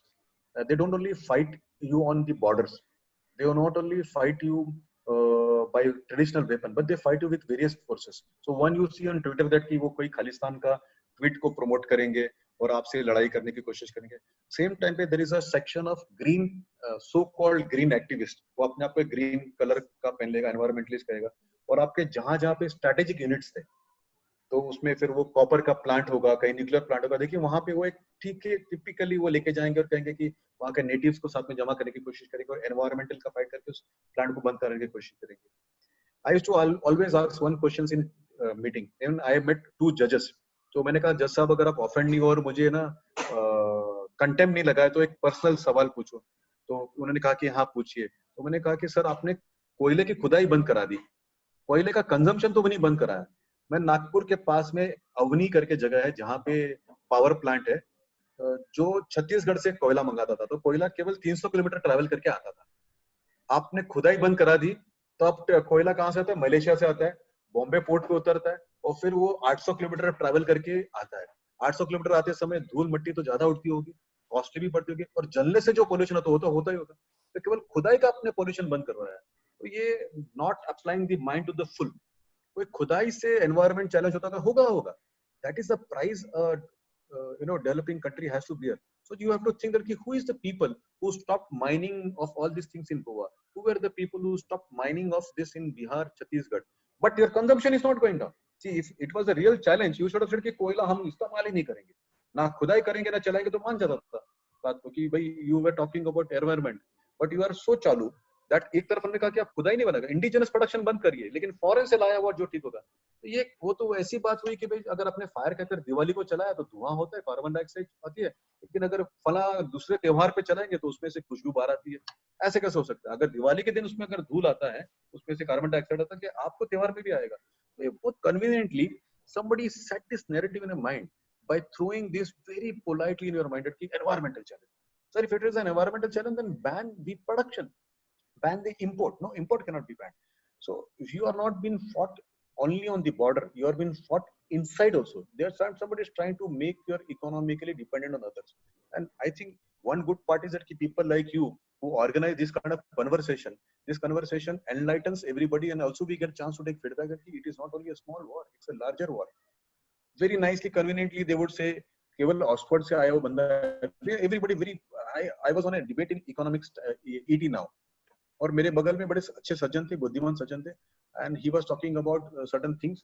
They don't only fight you on the borders. They will not only fight you by traditional weapon, but they fight you with various forces. So one you see on Twitter that कि वो कोई खालिस्तान का tweet को promote करेंगे और आपसे लड़ाई करने की कोशिश करेंगे. सेम टाइम पे there is a section of green so-called green activist. वो अपने आप को green color का पहन लेगा, environmentalist कहेगा. और आपके जहां पे स्ट्रेटेजिक यूनिट्स थे, तो उसमें फिर वो कॉपर का प्लांट होगा, कहीं न्यूक्लियर प्लांट होगा. देखिए वहां पे वो एक ठीक है टिपिकली वो लेके जाएंगे और कहेंगे कि वहां के नेटिव्स को साथ में जमा करने की कोशिश करेंगे और एनवायरमेंटल का फाइट करके उस प्लांट को बंद करने की कोशिश करेंगे. I used to always ask one question in meeting. Even I met 2 जजेस. तो मैंने कहा जज साहब अगर आप ऑफेंड नहीं हो और मुझे ना कंटेम्प्ट नहीं लगा है तो एक पर्सनल सवाल पूछो. तो उन्होंने कहा कि हाँ पूछिए. तो मैंने कहा कि सर आपने कोयले की खुदाई बंद करा दी, कोयले का कंजम्पशन तो नहीं बंद कराया. मैं नागपुर के पास में अवनी करके जगह है जहाँ पे पावर प्लांट है जो छत्तीसगढ़ से कोयला मंगाता था. तो कोयला केवल 300 किलोमीटर ट्रैवल करके आता था. आपने खुदाई बंद करा दी तो अब कोयला कहाँ से आता है? मलेशिया से आता है, बॉम्बे पोर्ट पे उतरता है और फिर वो 800 किलोमीटर ट्रैवल करके आता है. 800 किलोमीटर आते समय धूल मिट्टी तो ज्यादा उड़ती होगी, कॉस्ट भी बढ़ती होगी और जलने से जो पोल्यूशन होता ही होगा. तो केवल खुदाई का आपने पोल्यूशन बंद करवाया. तो ये not applying the mind to the full. कोई खुदाई से एनवायरमेंट चैलेंज होगा. That is the price developing country has to bear. So you have to think that who is the people who stopped mining of all these things in Goa? Who were the people who stopped mining of this in Bihar, Chhattisgarh? But your consumption is not going down. See, if it was a real challenge, you should have said कि कोयला हम इस्तेमाल ही नहीं करेंगे, ना खुदाई करेंगे, ना चलाएंगे, तो मान जाता था बात को कि भाई you were talking about environment, but you are so चालू that एक तरफ हमने कहा कि आप खुदाई नहीं बनाएगा, इंडिजिनस प्रोडक्शन बंद करिए, लेकिन फॉरेन से लाया हुआ जो ठीक होगा. तो ये वो तो ऐसी बात हुई कि भाई अगर आपने फायर कहकर दिवाली को चलाया तो धुआं होता है, कार्बन डाइऑक्साइड आती है, लेकिन अगर फला दूसरे त्योहार पे चलाएंगे तो उसमें से खुशबू बाहर आती है. ऐसे कैसे हो सकता है? अगर दिवाली के दिन उसमें अगर धूल आता है, उसमें से कार्बन डाइऑक्साइड आता है, कि आपको त्योहार में भी आएगा. both conveniently, somebody set this narrative in a mind by throwing this very politely in your mind that environmental challenge. Sir, if it is an environmental challenge, then ban the production, ban the import. No, import cannot be banned. So if you are not being fought only on the border, you are being fought inside also. There's somebody is trying to make you economically dependent on others. And I think one good part is that people like you who organize this kind of conversation, this conversation enlightens everybody, and also we get a chance to take feedback that it is not only a small war, it's a larger war. Very nicely, conveniently, they would say, केवल Oxford से आया हुआ बंदा है. Everybody very. I was on a debate in economics ET now, और मेरे बगल में बड़े अच्छे सज्जन थे, बुद्धिमान सज्जन थे, and he was talking about certain things,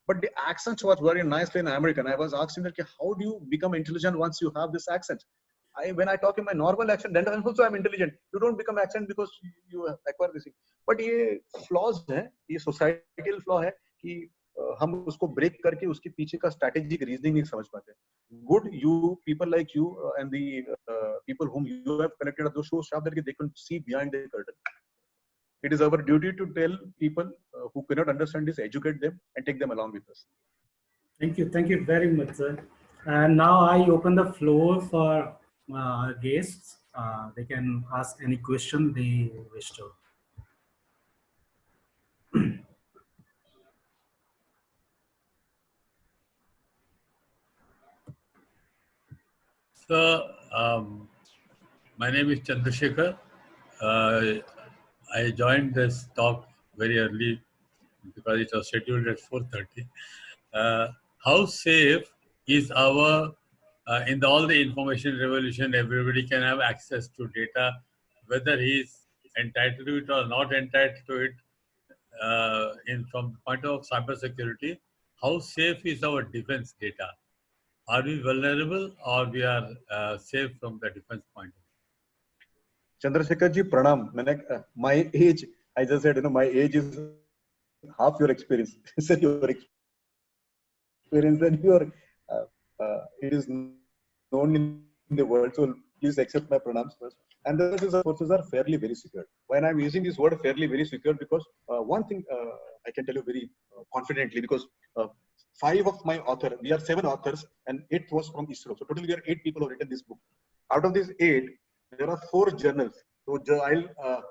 but the accent was very nicely in American. I was asking that how do you become intelligent once you have this accent? When I talk in my normal accent, then also I'm intelligent. You don't become accent because you acquire this thing. But ये flaws है, ये societal flaw है कि हम उसको break करके उसके पीछे का strategic reasoning नहीं समझ पाते. Good, you people like you and the people whom you have connected are those so sharp that they can see behind the curtain. It is our duty to tell people who cannot understand this, educate them and take them along with us. Thank you very much, sir. And now I open the floor for our guests. They can ask any question they wish to. So, my name is Chandrasekhar. I joined this talk very early because it was scheduled at 4:30. How safe is our, in all the information revolution, everybody can have access to data, whether he is entitled to it or not entitled to it, from the point of cybersecurity. How safe is our defense data? Are we vulnerable or we are safe from the defense point of view? Chandrasekhar ji, pranam. My age, I just said, my age is half your experience. Sir, your experience and your, it is known in the world. So please accept my pranams first. And the forces are fairly very secure. When I'm using this word fairly very secure, because one thing I can tell you very confidently, because 5 of my author, we are 7 authors, and 8 was from ISRO. So totally, we are 8 people who have written this book. Out of these 8, there are 4 journals. So I'll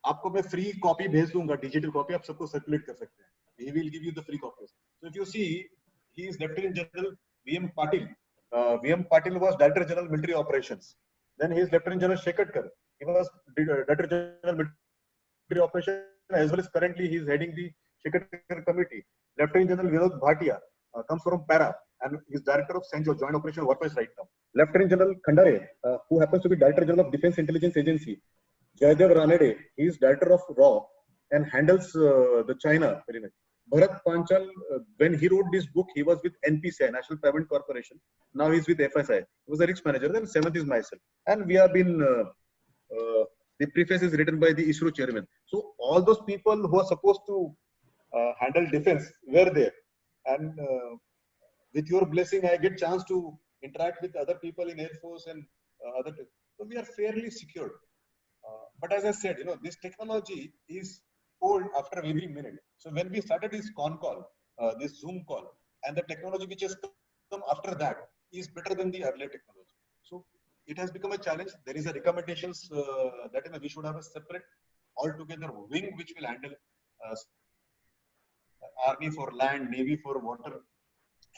आपको मैं free copy भेज दूंगा, digital copy आप सबको circulate कर सकते हैं. He will give you the free copies. So if you see, he is Lieutenant General V.M. Patil. V.M. Patil was Director General Military Operations. Then he is Lieutenant General Shekhatkar. He was Director General Military Operations, as well as currently he is heading the Shekhatkar Committee. Lieutenant General Vinod Bhatia comes from Para, and he is Director of CENTO, Joint Operational Warfare right now. Lieutenant General Khandare, who happens to be Director General of Defense Intelligence Agency. Jayadev Ranade, he is Director of RAW and handles the China very much. Bharat Panchal, when he wrote this book, he was with NPCI, National Payment Corporation. Now he's with FSI. He was a risk manager. Then 7th is myself. And we have been, the preface is written by the ISRO chairman. So all those people who are supposed to handle defense were there. And with your blessing, I get chance to interact with other people in Air Force and other. So we are fairly secured. But as I said, this technology is old after every minute. So when we started this con call, this Zoom call, and the technology which has come after that is better than the earlier technology. So it has become a challenge. There is a recommendations that we should have a separate altogether wing which will handle Army for land, Navy for water,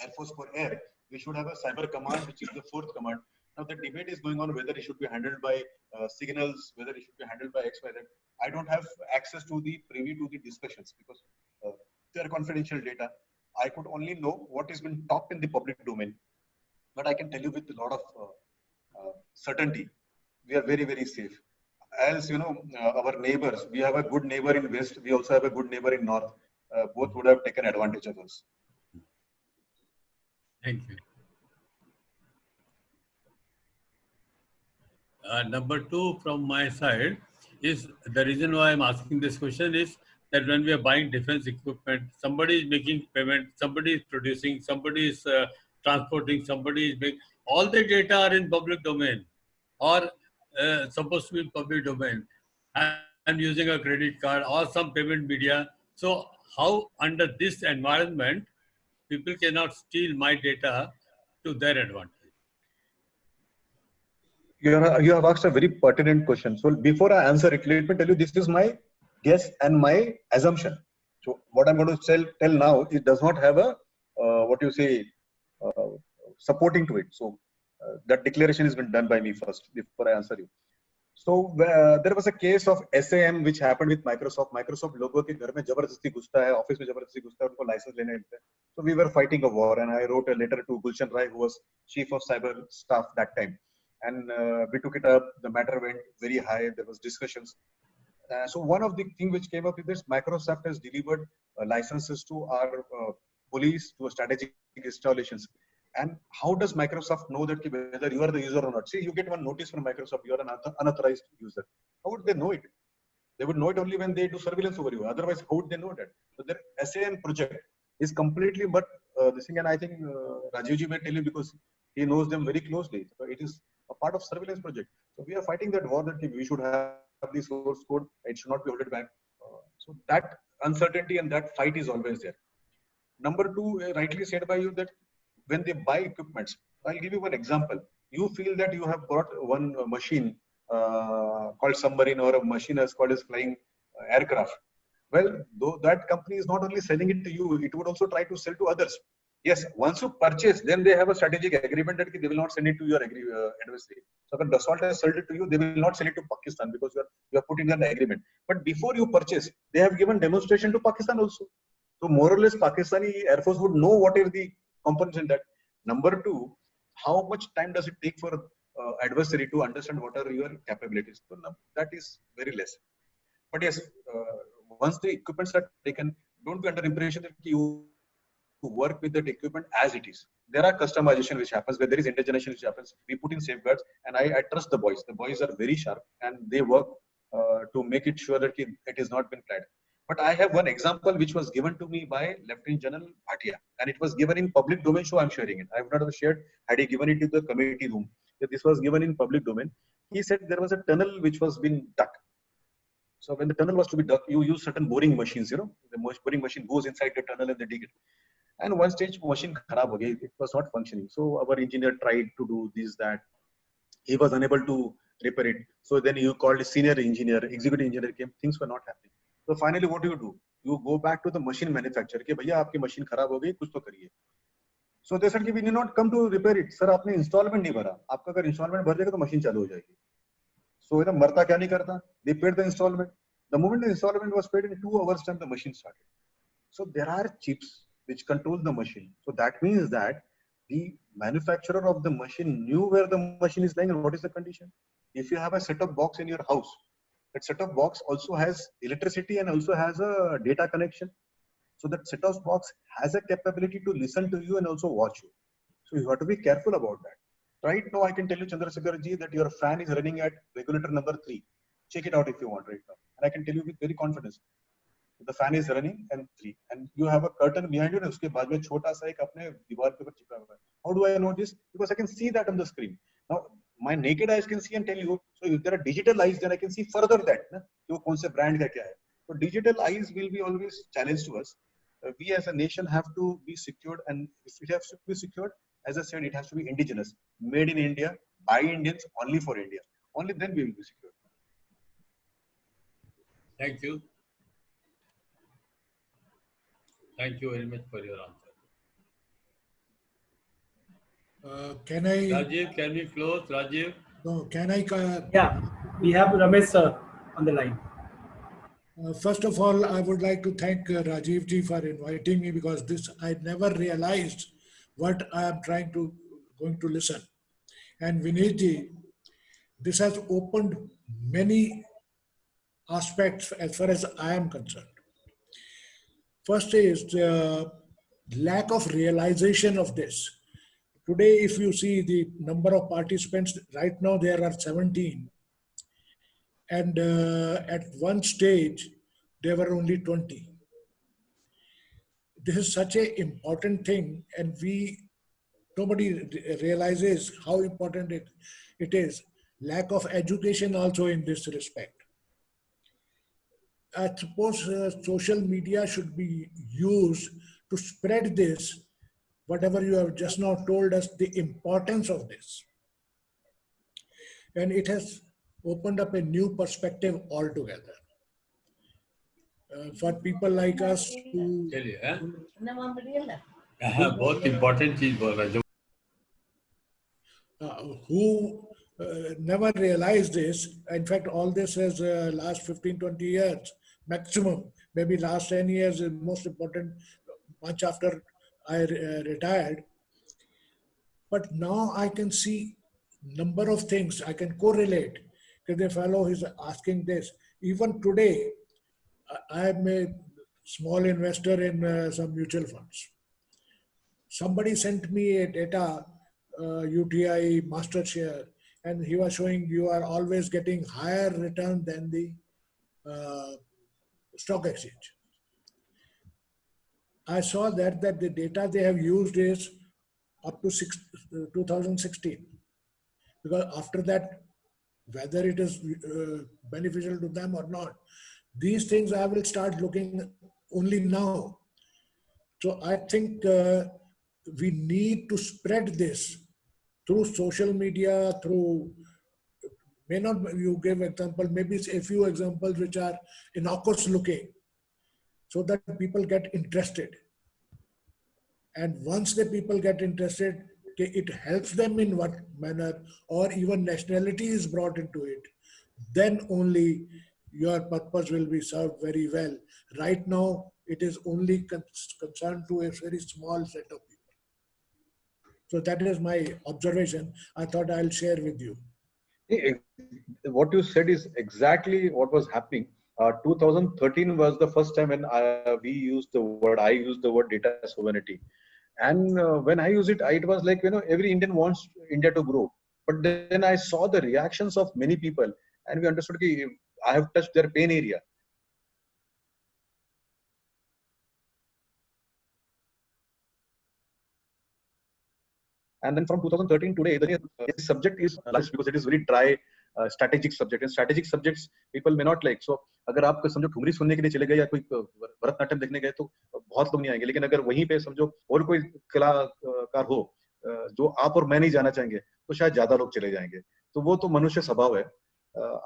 Air Force for air. We should have a cyber command, which is the 4th command. Now the debate is going on whether it should be handled by signals, whether it should be handled by X, Y, Z. I don't have access to the privy to the discussions because they are confidential data. I could only know what has been talked in the public domain. But I can tell you with a lot of certainty, we are very, very safe. As our neighbors, we have a good neighbor in West, we also have a good neighbor in North. Both would have taken advantage of us. Thank you. Number 2 from my side is the reason why I'm asking this question is that when we are buying defense equipment, somebody is making payment, somebody is producing, somebody is transporting, somebody is making, all the data are in public domain or supposed to be in public domain. I'm using a credit card or some payment media. So how under this environment, people cannot steal my data to their advantage. You have asked a very pertinent question. So before I answer it, let me tell you this is my guess and my assumption. So what I'm going to tell now, it does not have a what you say uh, supporting to it. So that declaration has been done by me first before I answer you. So there was a case of SAM which happened with Microsoft. Microsoft लोगों के घर में जबरदस्ती घुसता है, office में जबरदस्ती घुसता है, उनको लाइसेंस लेने देते हैं. So we were fighting a war, and I wrote a letter to Gulshan Rai, who was chief of cyber staff that time, and we took it up. The matter went very high. There was discussions. So one of the thing which came up with this, Microsoft has delivered licenses to our police to strategic installations. And how does Microsoft know that whether you are the user or not? See, you get one notice from Microsoft, you are an unauthorized user. How would they know it? They would know it only when they do surveillance over you. Otherwise, how would they know that? So their SAM project is completely, but this thing, and I think Rajivji may tell you because he knows them very closely. So it is a part of surveillance project. So we are fighting that war that we should have the source code. It should not be held back. So that uncertainty and that fight is always there. Number two, rightly said by you that when they buy equipments, I'll give you one example. You feel that you have bought one machine called submarine or a machine as called as flying aircraft. Well, though that company is not only selling it to you, it would also try to sell to others. Yes, once you purchase, then they have a strategic agreement that they will not send it to your adversary. So when Dassault has sold it to you, they will not sell it to Pakistan because you are putting an agreement. But before you purchase, they have given demonstration to Pakistan also. So more or less, Pakistani Air Force would know what are the components in that. Number two, how much time does it take for adversary to understand what are your capabilities? So that is very less. But yes, once the equipments are taken, don't be under impression that you work with that equipment as it is. There are customization which happens, where there is intergenation which happens. We put in safeguards, and I trust the boys. The boys are very sharp, and they work to make it sure that it is not been planned. But I have one example which was given to me by Lieutenant General Bhatia, and it was given in public domain, so I'm sharing it. I would not have shared had he given it to the committee room. This was given in public domain. He said there was a tunnel which was being dug. So when the tunnel was to be dug, you use certain boring machines, the boring machine goes inside the tunnel and they dig it. And one stage machine kharab ho gaya, it was not functioning. So our engineer tried to do this, that. He was unable to repair it. So then you called a senior engineer, executive engineer came, things were not happening. So finally what do? You go back to the machine manufacturer, कि भैया आपकी machine खराब हो गई, कुछ तो करिए. So they said कि we did not come to repair it. Sir, आपने installment नहीं भरा. आपका अगर installment भर जाएगा तो machine चालू हो जाएगी. So इधर मरता क्या नहीं करता? They paid the installment. The moment the installment was paid, in 2 hours time the machine started. So there are chips which control the machine. So that means that the manufacturer of the machine knew where the machine is lying and what is the condition. If you have a set-top box in your house, that set-top box also has electricity and also has a data connection. So that set-top box has a capability to listen to you and also watch you. So you have to be careful about that. Right now, I can tell you, Chandrasekhar ji, that your fan is running at regulator number 3. Check it out if you want right now. And I can tell you with very confidence. The fan is running and 3. And you have a curtain behind you and uske baad mein chota sa ek apne diwar pe chipka hua hai. How do I know this? Because I can see that on the screen. Now, my naked eyes can see and tell you. So if there are digital eyes, then I can see further that. Na? Wo kaun se brand ka kya hai. So digital eyes will be always challenge to us. We as a nation have to be secured, and if it has to be secured, as I said, it has to be indigenous, made in India, by Indians, only for India. Only then we will be secured. Thank you. Thank you very much for your answer. Can I? Rajiv, can we close? Rajiv? No, can I? Yeah, we have Ramesh sir on the line. First of all, I would like to thank Rajiv ji for inviting me, because this I never realized what I am going to listen. And Vineet ji, this has opened many aspects as far as I am concerned. First is the lack of realization of this. Today, if you see the number of participants, right now there are 17. And at one stage, there were only 20. This is such an important thing, and nobody realizes how important it is. Lack of education also in this respect. I suppose social media should be used to spread this, whatever you have just now told us, the importance of this. And it has opened up a new perspective altogether. For people like us who चलिए बहुत important चीज बोल रहा है जो who never realized this. In fact, all this has last 15, 20 years maximum, maybe last 10 years is most important, much after I retired. But now I can see number of things I can correlate. Because the fellow is asking this. Even today, I am a small investor in some mutual funds. Somebody sent me a data, UTI master share, and he was showing you are always getting higher return than the stock exchange. I saw that the data they have used is up to 2016, because after that, whether it is beneficial to them or not, these things I will start looking only now. So I think we need to spread this through social media, through, may not you give example, maybe it's a few examples which are innocuous looking, so that people get interested. And once the people get interested, it helps them in what manner, or even nationality is brought into it, then only your purpose will be served very well. Right now, it is only concerned to a very small set of people. So that is my observation. I thought I'll share with you. What you said is exactly what was happening. 2013 was the first time when I used the word data sovereignty. And when I use it, it was like, every Indian wants India to grow. But then I saw the reactions of many people, and we understood that I have touched their pain area. And then from 2013 today, the subject is large because it is very dry, strategic subject. And strategic subjects people may not like. So अगर आप समझो ठुमरी सुनने के लिए चले गए या कोई भरतनाट्यम देखने गए तो बहुत लोग नहीं आएंगे. लेकिन अगर वहीं पे समझो और कोई कलाकार हो जो आप और मैं नहीं जाना चाहेंगे तो शायद ज्यादा लोग चले जाएंगे. तो वो तो मनुष्य स्वभाव है.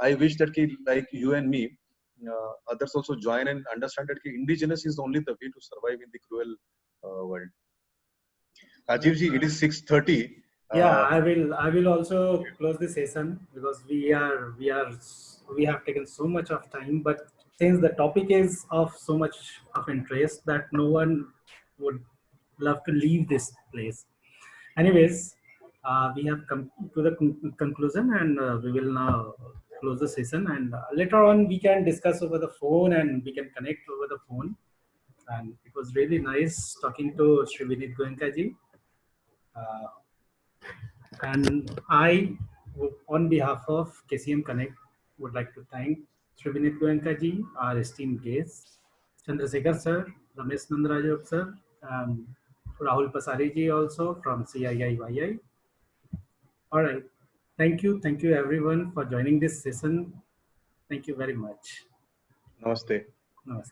I wish that like you and me, others also join and understand that indigenous is only the way to survive in the cruel world. Rajiv ji, it is 6:30. Yeah, I will also close the session because we have taken so much of time, but since the topic is of so much of interest that no one would love to leave this place. Anyways, we have come to the conclusion, and we will now close the session, and later on we can discuss over the phone and we can connect over the phone. And it was really nice talking to Sri Vinit Goenka ji. And I, on behalf of KCM Connect, would like to thank Sri Vinit Goenka ji, our esteemed guests, Chandrasekhar sir, Ramesh Nandarajab sir, and Rahul Pasari ji also from CIIYI. All right. Thank you everyone for joining this session. Thank you very much. Namaste. Namaste.